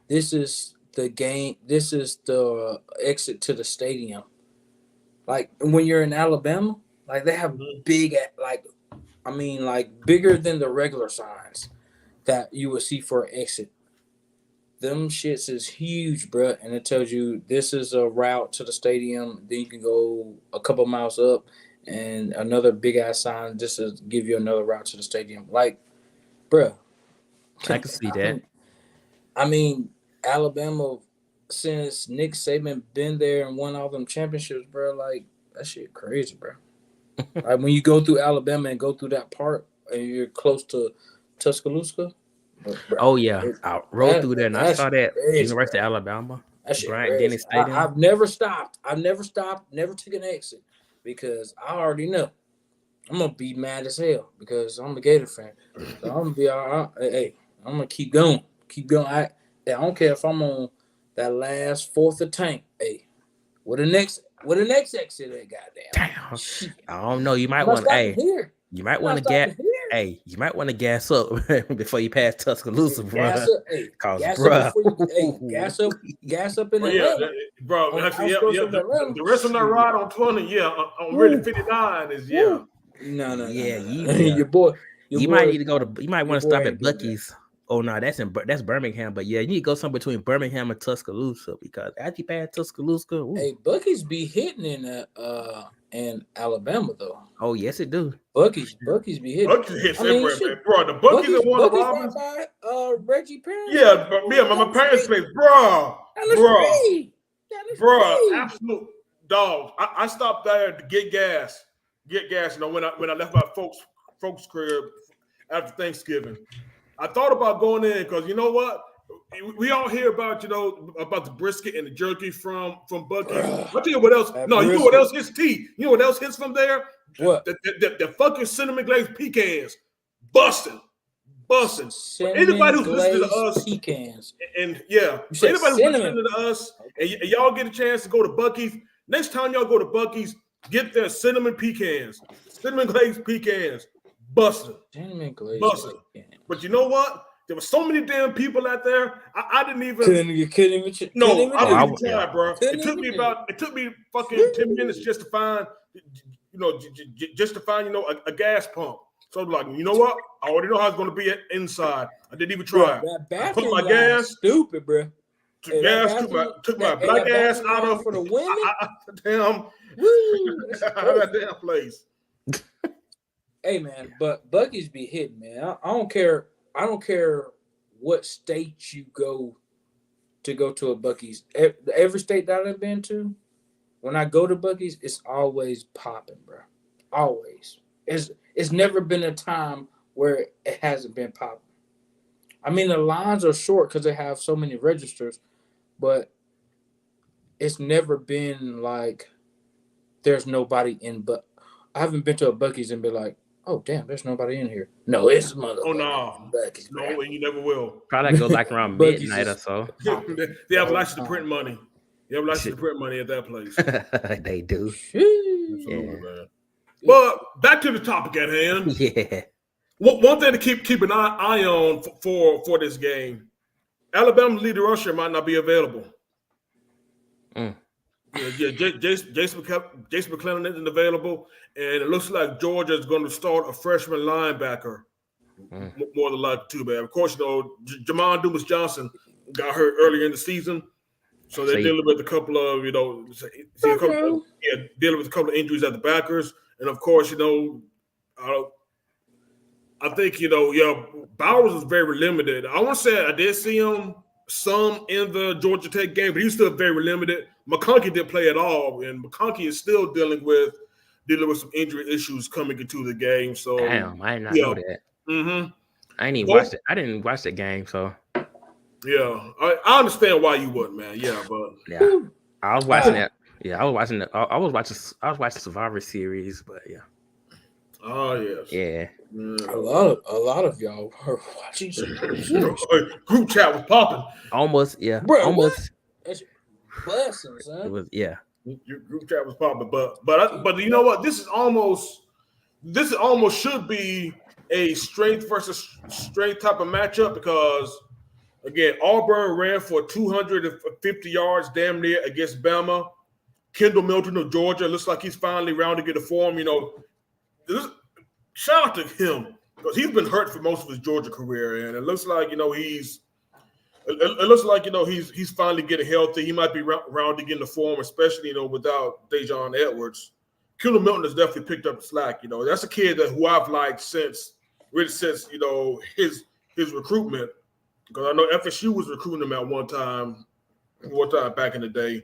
"This is the game. This is the exit to the stadium." Like when you're in Alabama, like they have big, bigger than the regular signs that you would see for an exit. Them shits is huge, bro, and it tells you this is a route to the stadium. Then you can go a couple miles up, and another big ass sign just to give you another route to the stadium. Like, bro, I can see that. Alabama, since Nick Saban been there and won all them championships, bro, like that shit crazy, bro. Like when you go through Alabama and go through that part, and you're close to Tuscaloosa. Oh yeah, I rode through there and I saw that crazy, University bro. of Alabama. That shit Bryant crazy. Denny Stadium. I've never stopped. Never took an exit because I already know I'm gonna be mad as hell because I'm a Gator fan. So I'm gonna be all right. Hey, I'm gonna keep going. I don't care if I'm on that last fourth of tank. Hey, what the next exit at? Goddamn. Damn. Shit. I don't know. You might I'm want not to. stopping here. You might I'm want not to gas. stopping here. Hey, you might want to gas up before you pass Tuscaloosa, bro. Gas up, hey, Cause, gas bro, up before you, gas up in Atlanta. Bro. On Actually, outskirts yeah. of Atlanta. The rest of that ride on 20, on really 59 is No. Your boy. You might need to go to. You might want to stop at ain't doing Buc-ee's. Oh no, that's Birmingham. But yeah, you need to go somewhere between Birmingham and Tuscaloosa because after you pass Tuscaloosa, ooh. Hey, Buc-ee's be hitting in Alabama though. Oh yes, it do. Buc-ee's be hitting. Buc-ee's hits everywhere, man. Bro, the Buc-ee's at Warner Robins. By Reggie Perry. Yeah, but my parents' place, bro, absolute dog. I stopped there to get gas. You know, when I left my folks' crib after Thanksgiving, I thought about going in because you know what? We all hear about about the brisket and the jerky from Buc-ee's. I'll tell you what else. No, you know what else hits tea? You know what else hits from there? What? The fucking cinnamon glazed pecans, busting. Anybody who's listening to us, pecans, and anybody who's listening to us, and y'all get a chance to go to Buc-ee's. Next time y'all go to Buc-ee's, get their cinnamon glazed pecans, busting. Cinnamon glazed busting. But you know what? There were so many damn people out there. I didn't even. I didn't even try, bro. It took me fucking 10 minutes just to find, a gas pump. So I'm like, you know what? I already know how it's going to be inside. I didn't even try. That put my gas. Stupid, bro. Took my black ass out of for the women. Damn place. Hey man, but Buc-ee's be hitting, man. I don't care. I don't care what state you go to a Buc-ee's. Every state that I've been to, when I go to Buc-ee's, it's always popping, bro. Always. It's never been a time where it hasn't been popping. I mean, the lines are short because they have so many registers, but it's never been like there's nobody in. But I haven't been to a Buc-ee's and be like, oh damn, there's nobody in here. No, it's mother. Oh no, Buc-ee's, no, and you never will. Probably go like around midnight or so. They have a license to print money. They have a license to print money at that place. They do. Yeah. Man. But back to the topic at hand. Yeah. One thing to keep an eye on for this game, Alabama's leader rusher might not be available. Jason McClellan isn't available, and it looks like Georgia is going to start a freshman linebacker, more than likely too. But of course, Jamon Dumas Johnson got hurt earlier in the season, so they're dealing with a couple of dealing with a couple of injuries at the backers, and of course, I think Bowers was very limited. I want to say I did see him some in the Georgia Tech game, but he was still very limited. McConkey didn't play at all, and McConkey is still dealing with some injury issues coming into the game. So damn, I did not know that. Mm-hmm. I didn't watch it. I didn't watch the game, so yeah, I understand why you wouldn't, man. Yeah, but yeah, I was watching that. Yeah, I was watching Survivor Series, but yeah. Oh yes. Yeah. A lot of y'all are watching some group chat was popping. Almost, yeah. Bro, almost. That's blessings, huh? It was, yeah. Your group chat was popping, but you know what? This almost should be a strength versus strength type of matchup because again, Auburn ran for 250 yards damn near against Bama. Kendall Milton of Georgia looks like he's finally rounding into form. Shout out to him because he's been hurt for most of his Georgia career, and it looks like he's finally getting healthy. He might be rounding into form, especially without Dejon Edwards. Kendall Milton has definitely picked up the slack. That's a kid who I've liked since his recruitment because I know FSU was recruiting him at one time back in the day,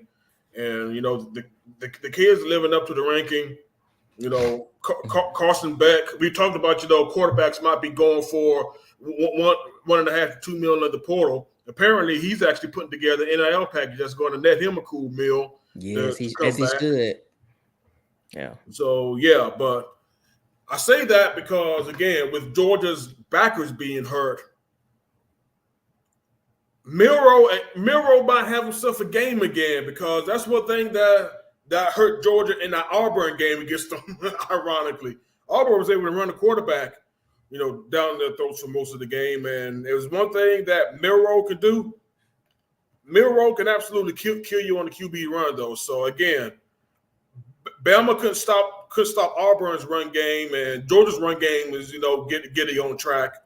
and the kid's living up to the ranking. You know, Carson Beck. We talked about, quarterbacks might be going for $1.5 to $2 million in the portal. Apparently, he's actually putting together an NIL package that's going to net him a cool meal. Yes, to he come back. should. Yeah. So but I say that because, again, with Georgia's backers being hurt, Milroe might have himself a game again, because that's one thing that hurt Georgia in that Auburn game against them. Ironically, Auburn was able to run the quarterback, down their throats for most of the game, and it was one thing that Milroe could do. Milroe can absolutely kill you on the QB run, though. So again, Bama couldn't stop Auburn's run game, and Georgia's run game is get it on track.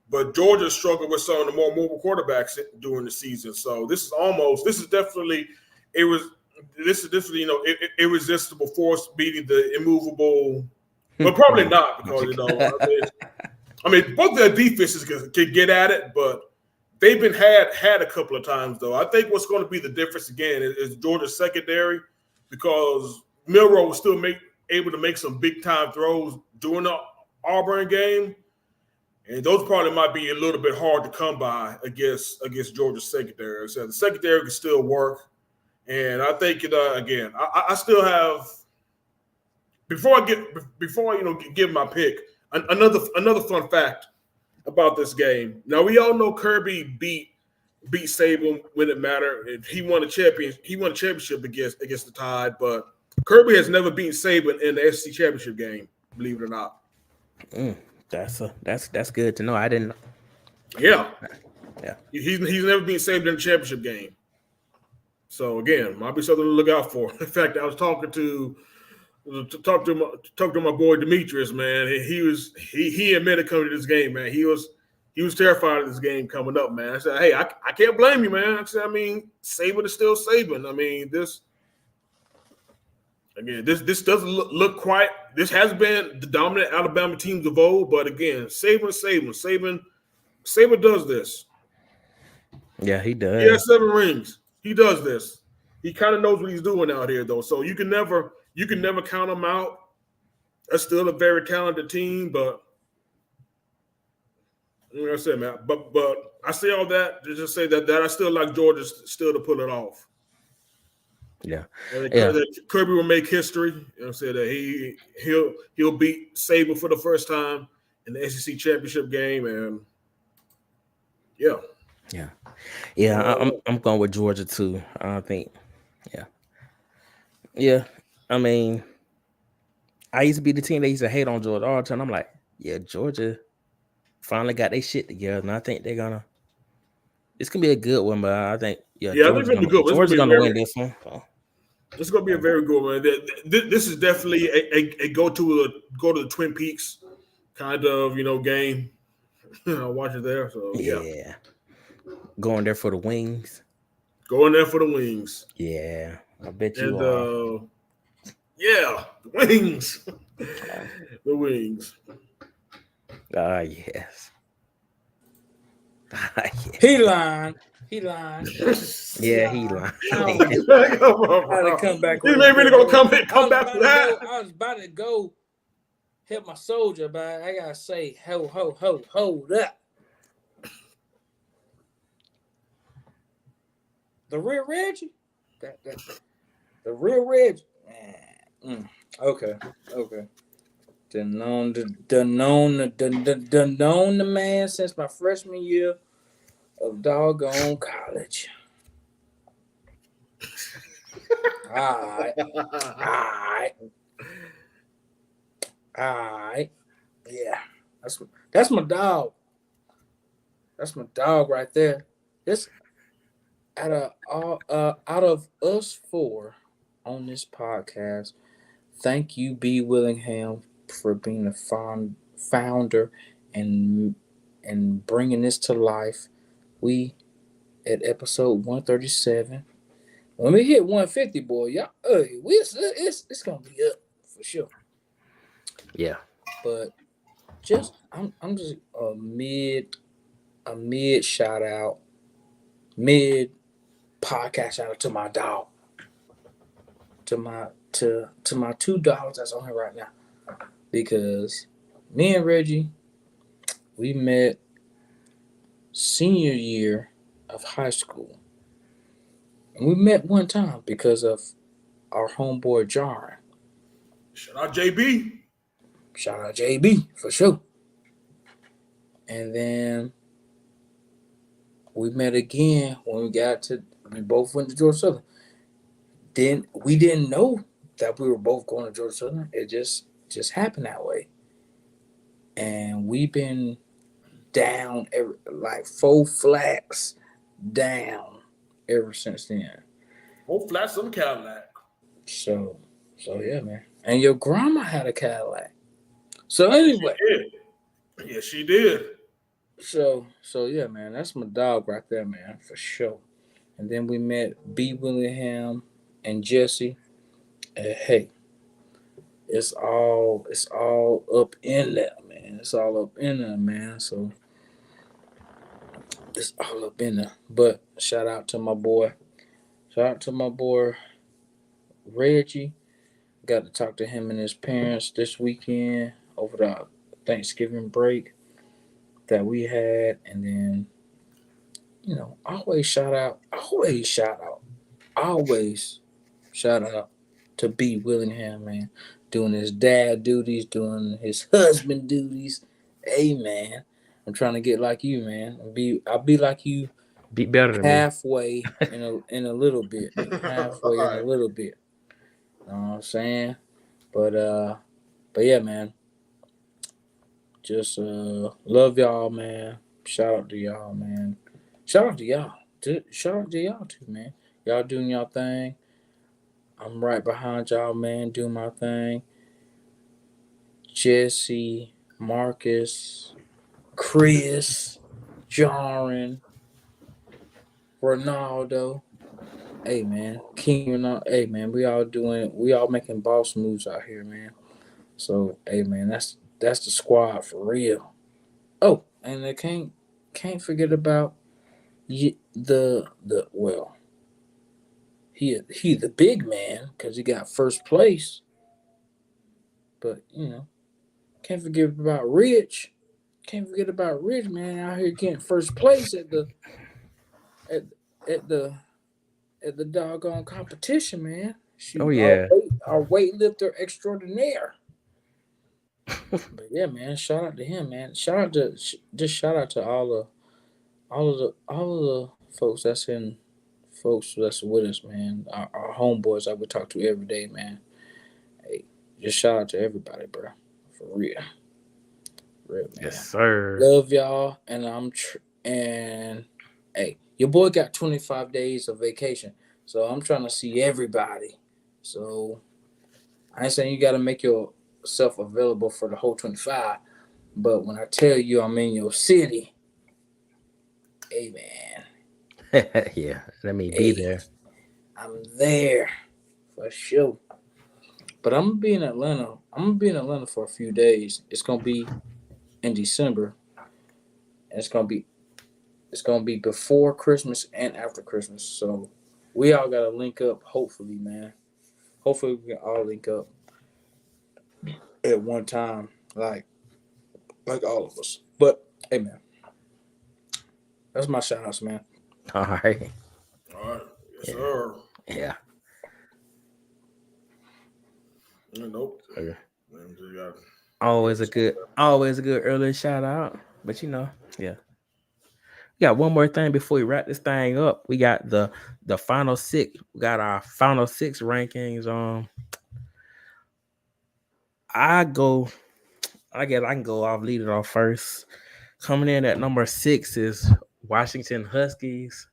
But Georgia struggled with some of the more mobile quarterbacks during the season. So this is definitely irresistible force beating the immovable. But probably not, because both their defenses can get at it, but they've been had a couple of times, though. I think what's going to be the difference again is Georgia's secondary, because Milroe was still able to make some big time throws during the Auburn game. And those probably might be a little bit hard to come by against Georgia's secondary. So the secondary can still work. And I think again, I still have, before I give my pick, another fun fact about this game. Now, we all know Kirby beat Saban when it mattered. He won a championship against the Tide, but Kirby has never beaten Saban in the ACC Championship game, believe it or not. That's good to know. I didn't know. Yeah. Yeah. He's never been saved in a championship game. So again, might be something to look out for. In fact, I was talking to my boy Demetrius, man. He admitted coming to this game, man. He was terrified of this game coming up, man. I said, hey, I can't blame you, man. I said, Saban is still Saban. This doesn't look quite. This has been the dominant Alabama teams of old, but again, Saban does this. Yeah, he does. He has 7 rings. He does this. He kind of knows what he's doing out here, though. So you can never count him out. That's still a very talented team, but like I said, man. But I say all that to just say that I still like Georgia still to pull it off. Yeah. Kirby will make history. Say that he'll beat Saban for the first time in the ACC Championship game, and I'm going with Georgia too. I think, yeah. I used to be the team that used to hate on Georgia all the time. I'm like, yeah, Georgia finally got their shit together, and I think it's gonna be a good one. But I think, Georgia's gonna win this one. So. This is going to be a very good one. This is definitely a go to the Twin Peaks kind of game. Watch it there. So yeah, going there for the wings. Yeah, I bet you are. The wings. The wings. Yes. He lying. Yeah, he lying. I come back. He ain't really gonna come back for that. I was about to go help my soldier, but I gotta say, hold up. The real Reggie, the real Reggie. Okay. Done known the man since my freshman year of doggone college. All right. Yeah. That's my dog. That's my dog right there. This out of us 4 on this podcast, thank you, B. Willingham, for being the founder and bringing this to life. We at episode 137. When we hit 150, boy, y'all, it's gonna be up for sure. Yeah, but I'm just a mid shout out, mid podcast shout out to my dog, to my 2 dogs that's on here right now. because me and Reggie, we met senior year of high school. And we met one time because of our homeboy Jarring. Shout out JB. Shout out JB for sure. And then we met again when we both went to Georgia Southern. Then we didn't know that we were both going to Georgia Southern. It just happened that way. And we've been down like 4 flats down ever since then. 4 flats on the Cadillac. So yeah, man. And your grandma had a Cadillac. So anyway. Yes, she did. So yeah, man. That's my dog right there, man, for sure. And then we met B. Willingham and Jesse. And hey, it's all up in there, man. It's all up in there, man. So it's all up in there. But shout out to my boy Reggie. Got to talk to him and his parents this weekend over the Thanksgiving break that we had. And then, always shout out to B. Willingham, man, doing his dad duties, doing his husband duties. Hey, man, I'm trying to get like you, man. I'll be like you. Be better than halfway in a little bit. Halfway in a little bit. You know what I'm saying? But yeah, man. Just love y'all, man. Shout out to y'all, man. Shout out to y'all. Shout out to y'all too, man. Y'all doing y'all thing. I'm right behind y'all, man, doing my thing. Jesse, Marcus, Chris, Jaron, Ronaldo. Hey, man. King Ronaldo. Hey, man, we all making boss moves out here, man. So, hey, man, that's the squad for real. Oh, and I can't forget about he the big man because he got first place. But can't forget about Rich. Can't forget about Rich, man, out here getting first place at the doggone competition, man. yeah. Our weightlifter extraordinaire. But yeah, man, shout out to him, man. Shout out to all of the folks that's with us, man. Our homeboys that we talk to every day, man. Hey, just shout out to everybody, bro. For real, man. Yes, sir. Love y'all, and and hey, your boy got 25 days of vacation, so I'm trying to see everybody. So I ain't saying you got to make yourself available for the whole 25, but when I tell you I'm in your city, hey, man. Yeah, let me be there. I'm there for sure. But I'm gonna be in Atlanta. For a few days. It's gonna be in December. And it's gonna be before Christmas and after Christmas. So we all gotta link up, hopefully, man. Hopefully we can all link up at one time, like all of us. But hey, man, that's my shout outs, man. All right. Yes, sir. Yeah. Nope. Okay. Always a good early shout out. But yeah. We got one more thing before we wrap this thing up. We got the final 6. We got our final 6 rankings. I guess I can go off, lead it off first. Coming in at number 6 is Washington Huskies.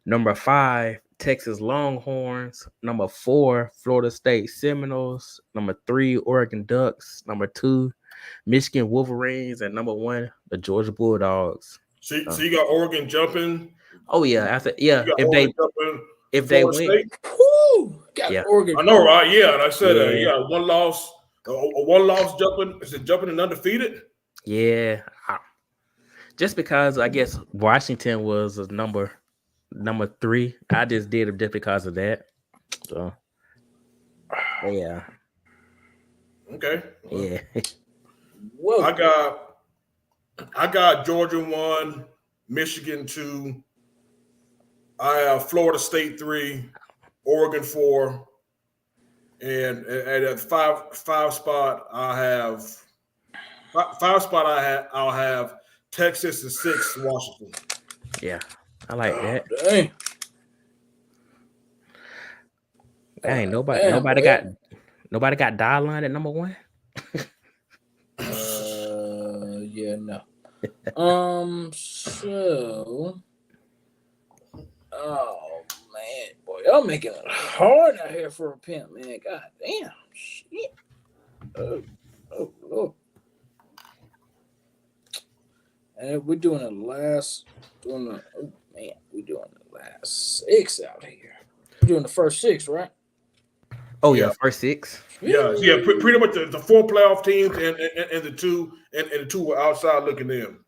Number 5, Texas Longhorns. Number 4, Florida State Seminoles. Number 3, Oregon Ducks. Number 2, Michigan Wolverines. And number 1, the Georgia Bulldogs. So you got Oregon jumping. Oh yeah, if they win, Oregon. I know, right? Yeah, and I said, one loss jumping. Is it jumping and undefeated? Yeah, just because I guess Washington was number 3. I just did it just because of that. So yeah. Okay. Yeah. Whoa. I got Georgia 1, Michigan 2. I have Florida State 3, Oregon 4, and at five spot I'll have Texas and 6, Washington. Yeah. I like that. Dang. Dang, nobody got Dial-Line at number 1. Yeah, no. So, oh man, boy, y'all making it hard out here for a pimp, man. God damn, shit. Oh, Lord. And we're doing the last 6 out here. We're doing the first 6, right? Oh yeah, first 6. Yeah. Pretty much the 4 playoff teams and the 2 and the 2 were outside looking in.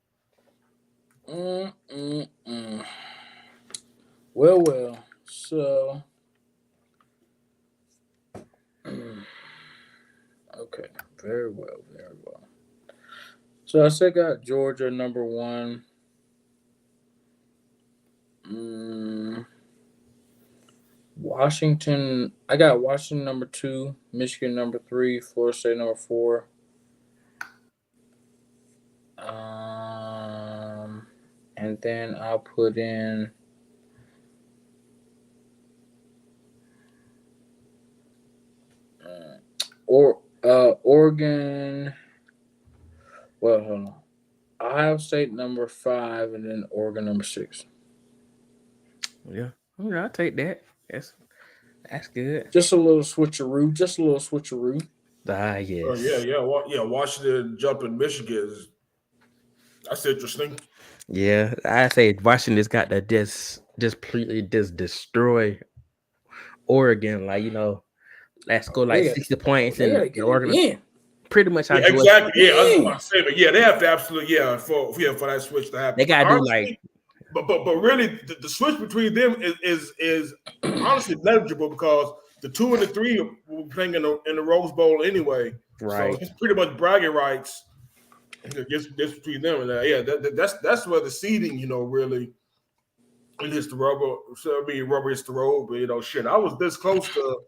Well. So, okay, very well. So I still got Georgia number 1. Washington. I got Washington number 2, Michigan number 3, Florida State number 4. And then I'll put in Oregon. Well, hold on. Ohio State number 5, and then Oregon number 6. Yeah. I'll take that. That's good. Just a little switcheroo. Yes. Washington jumping Michigan that's interesting. Yeah, I say Washington's got to just completely destroy Oregon. Like, let's go like 60 points and Oregon. Pretty much how exactly. Yeah, I was about to say, but yeah, they have to absolutely for that switch to happen. They gotta do like. But really, the switch between them is honestly negligible because the 2 and the 3 will be playing in the Rose Bowl anyway. Right. So it's pretty much bragging rights just between them. And that's where the seeding, really it hits the rubber. So rubber hits the road. But shit, I was this close to.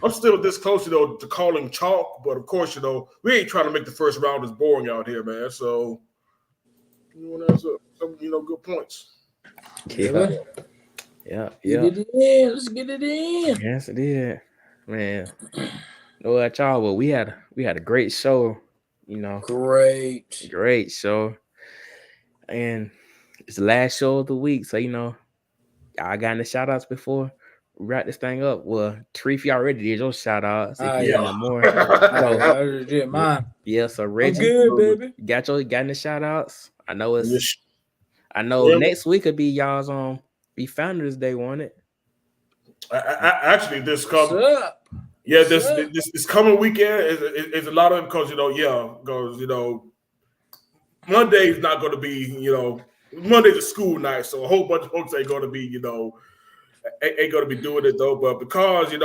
I'm still this close, to calling chalk. But of course, we ain't trying to make the first round as boring out here, man. So that's some good points. Yeah. Get it in. Let's get it in. Yes, it did, man. Know what, y'all? Well, we had a great show. Great show, and it's the last show of the week. So y'all got any shout outs before we wrap this thing up? Well, Tariq, you already did your shout outs. If you got more, I already did mine. Yeah, so Reggie, I'm good, baby. Got any shout outs? I know it's. I know next week could be y'all's be Founders Day, won't it? Actually, this coming weekend is a lot of them because Monday is not going to be Monday's a school night, so a whole bunch of folks ain't going to be ain't going to be doing it though. But because it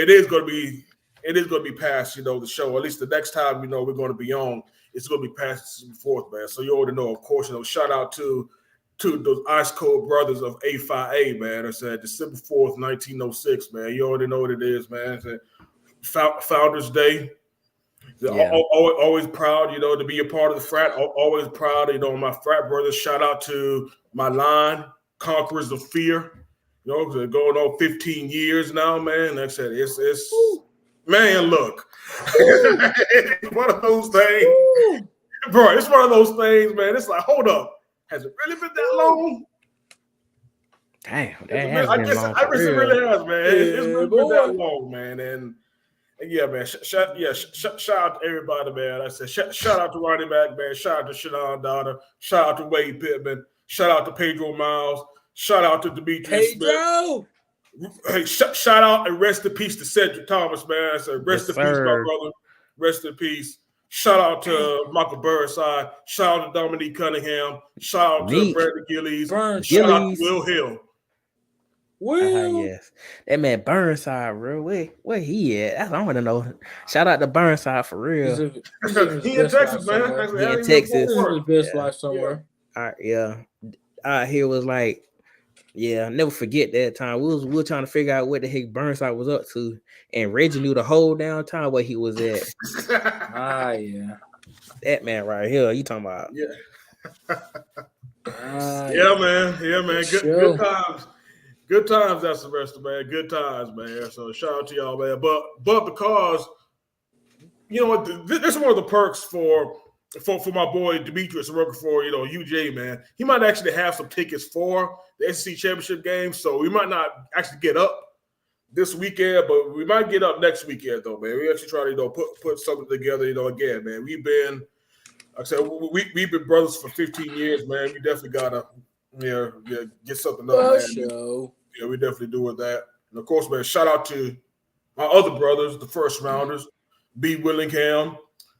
is going to be past the show. At least the next time we're going to be on, it's going to be past the 4th, man. So you already know, of course, shout out to those ice cold brothers of A5A, man. I said December 4th, 1906, man. You already know what it is, man. Founders Day. Yeah. Always proud, to be a part of the frat. Always proud, my frat brothers. Shout out to my line, Conquerors of Fear. Going on 15 years now, man. Like I said, it's man, look. It's one of those things. Bro, it's one of those things, man. It's like, hold up. Has it really been that long? Damn, I guess it really has, man. It's really been that long, man. And yeah, man. Shout out to everybody, man. I said shout out to Running Back, man. Shout out to Shannon Donner. Shout out to Wade Pittman. Shout out to Pedro Miles. Shout out to Demetrius Smith. Hey, shout out and rest in peace to Cedric Thomas, man. I said rest in peace, my brother. Rest in peace. Shout out to Michael Burnside. Shout out to Dominique Cunningham. Shout out to Brandon Gillies. Shout out to Will Hill. Will. Yes. That man Burnside, bro. Where he at? That's what I want to know. Shout out to Burnside for He's, real. he's in his He in best Texas, life man. somewhere. Actually, He in he's Texas. He's in his best Yeah. life somewhere. All right, yeah. Out here was like, yeah, never forget that time. We were trying to figure out what the heck Burnside was up to, and Reggie knew the whole damn time where he was at. Yeah. That man right here, you talking about? Yeah. Yeah, man. Good times. Good times, that's the rest of man. Good times, man. So shout out to y'all, man. But because you know what, this is one of the perks for my boy Demetrius working for UJ, man. He might actually have some tickets for the ACC Championship game, so we might not actually get up this weekend, but we might get up next weekend though, man. We actually try to put something together. Again, man. We've been, like I said, we've been brothers for 15 years, man. We definitely gotta get something up, man. Show. Yeah, we definitely do with that. And of course, man, shout out to my other brothers, the first rounders, B. Willingham,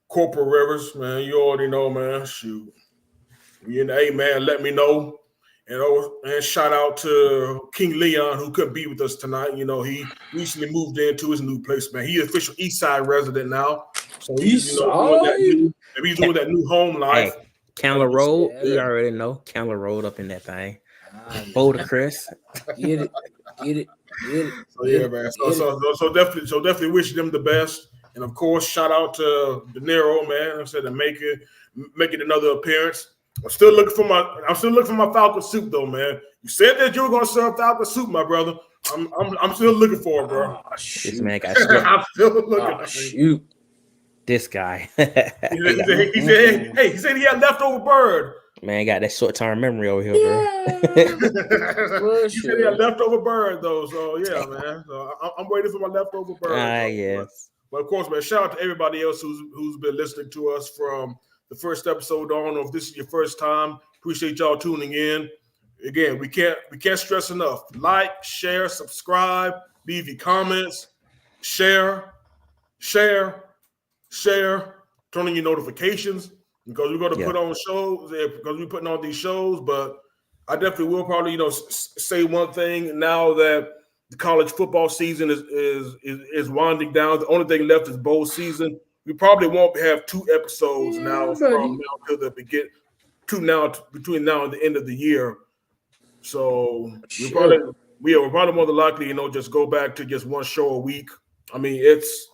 Corporal Rivers, man. You already know, man. Shoot. You in the A, man, let me know. And shout out to King Leon, who couldn't be with us tonight. He recently moved into his new place, man. He's official East Side resident now. So he's doing that new home life. Hey, Candler Road, you already know. Candler Road up in that thing. Boulder Crest. Get it. So yeah, man. So definitely wish them the best. And of course, shout out to De Niro, man. I said to make it another appearance. I'm still looking for my Falcon soup, though, man. You said that you were gonna serve Falcon soup, my brother. I'm still looking for it, bro. This man got I'm still looking. Shoot. This guy. He said he had leftover bird. Man, got that short-term memory over here, bro. He said he had leftover bird, though. So yeah, man. So I'm waiting for my leftover bird. Yes. But of course, man, shout out to everybody else who's been listening to us from the first episode on. If this is your first time, appreciate y'all tuning in. Again, we can't stress enough. Like, share, subscribe, leave your comments, share, turn on your notifications because we're going to put on shows because we're putting on these shows. But I definitely will probably say one thing now that the college football season is winding down. The only thing left is bowl season. We probably won't have 2 episodes between now and the end of the year. So we're probably more than likely, just go back to just one show a week. I mean, it's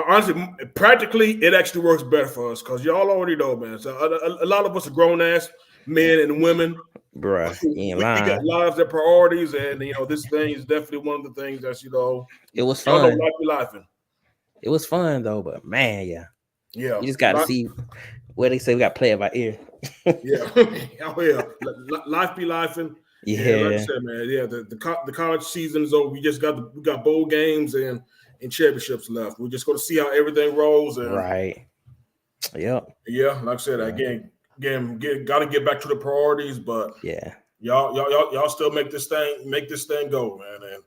honestly, practically, it actually works better for us because y'all already know, man. So a lot of us are grown ass men and women. Bruh, we got lives and priorities, and this thing is definitely one of the things that's it was fun. Laughing. It was fun though, but man, yeah, you just got to see where they say we got to play it by ear. Life be laughing. Yeah, like I said, man. Yeah, the college season is over. We got bowl games and championships left. We're just going to see how everything rolls. And, right. Yep. Yeah, like I said, again, got to get back to the priorities, but yeah, y'all still make this thing go, man. And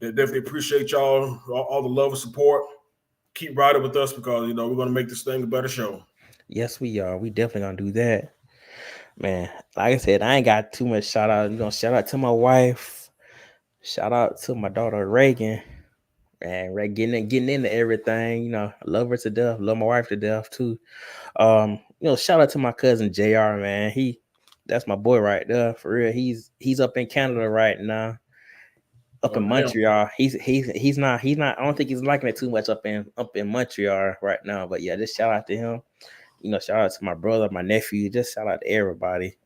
they definitely appreciate y'all all the love and support. Keep riding with us because we're going to make this thing a better show. Yes, we are. We definitely gonna do that, man. Like I said, I ain't got too much shout out. We're gonna shout out to my wife. Shout out to my daughter Reagan. Man, getting into everything. I love her to death. Love my wife to death too. Shout out to my cousin JR, man. That's my boy right there for real. He's up in Canada right now. Up in Montreal. He's not I don't think he's liking it too much up in Montreal right now. But yeah, just shout out to him. Shout out to my brother, my nephew, just shout out to everybody.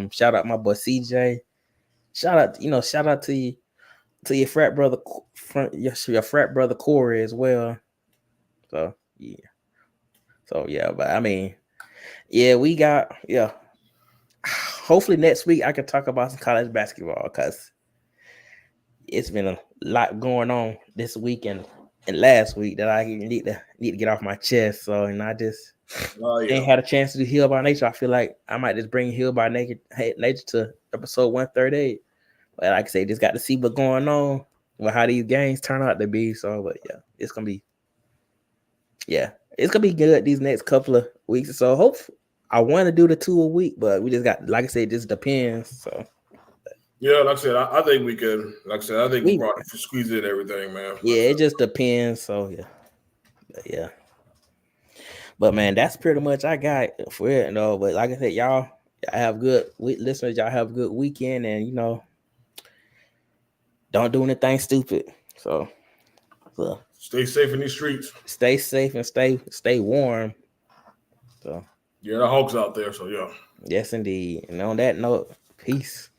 Shout out my boy CJ. Shout out to your frat brother your frat brother Corey as well. So yeah, but I mean, yeah, we got hopefully next week I can talk about some college basketball because it's been a lot going on this week and last week that I need to get off my chest. So I just ain't had a chance to do Heal by Nature. I feel like I might just bring Heal by Nature to episode 138. But like I say, just got to see what's going on, how these games turn out to be. So, but yeah, it's gonna be good these next couple of weeks. So, hopefully, I want to do the 2 a week, but we just got, like I said, it just depends. So, Yeah, like I said, I think we could. Like I said, I think we brought squeeze in everything, man. Yeah, it just depends. So yeah. But man, that's pretty much I got for it. You know, but like I said, y'all have good listeners. Y'all have a good weekend, and don't do anything stupid. So stay safe in these streets. Stay safe and stay warm. So yeah, the Hawks out there. So yeah. Yes, indeed. And on that note, peace.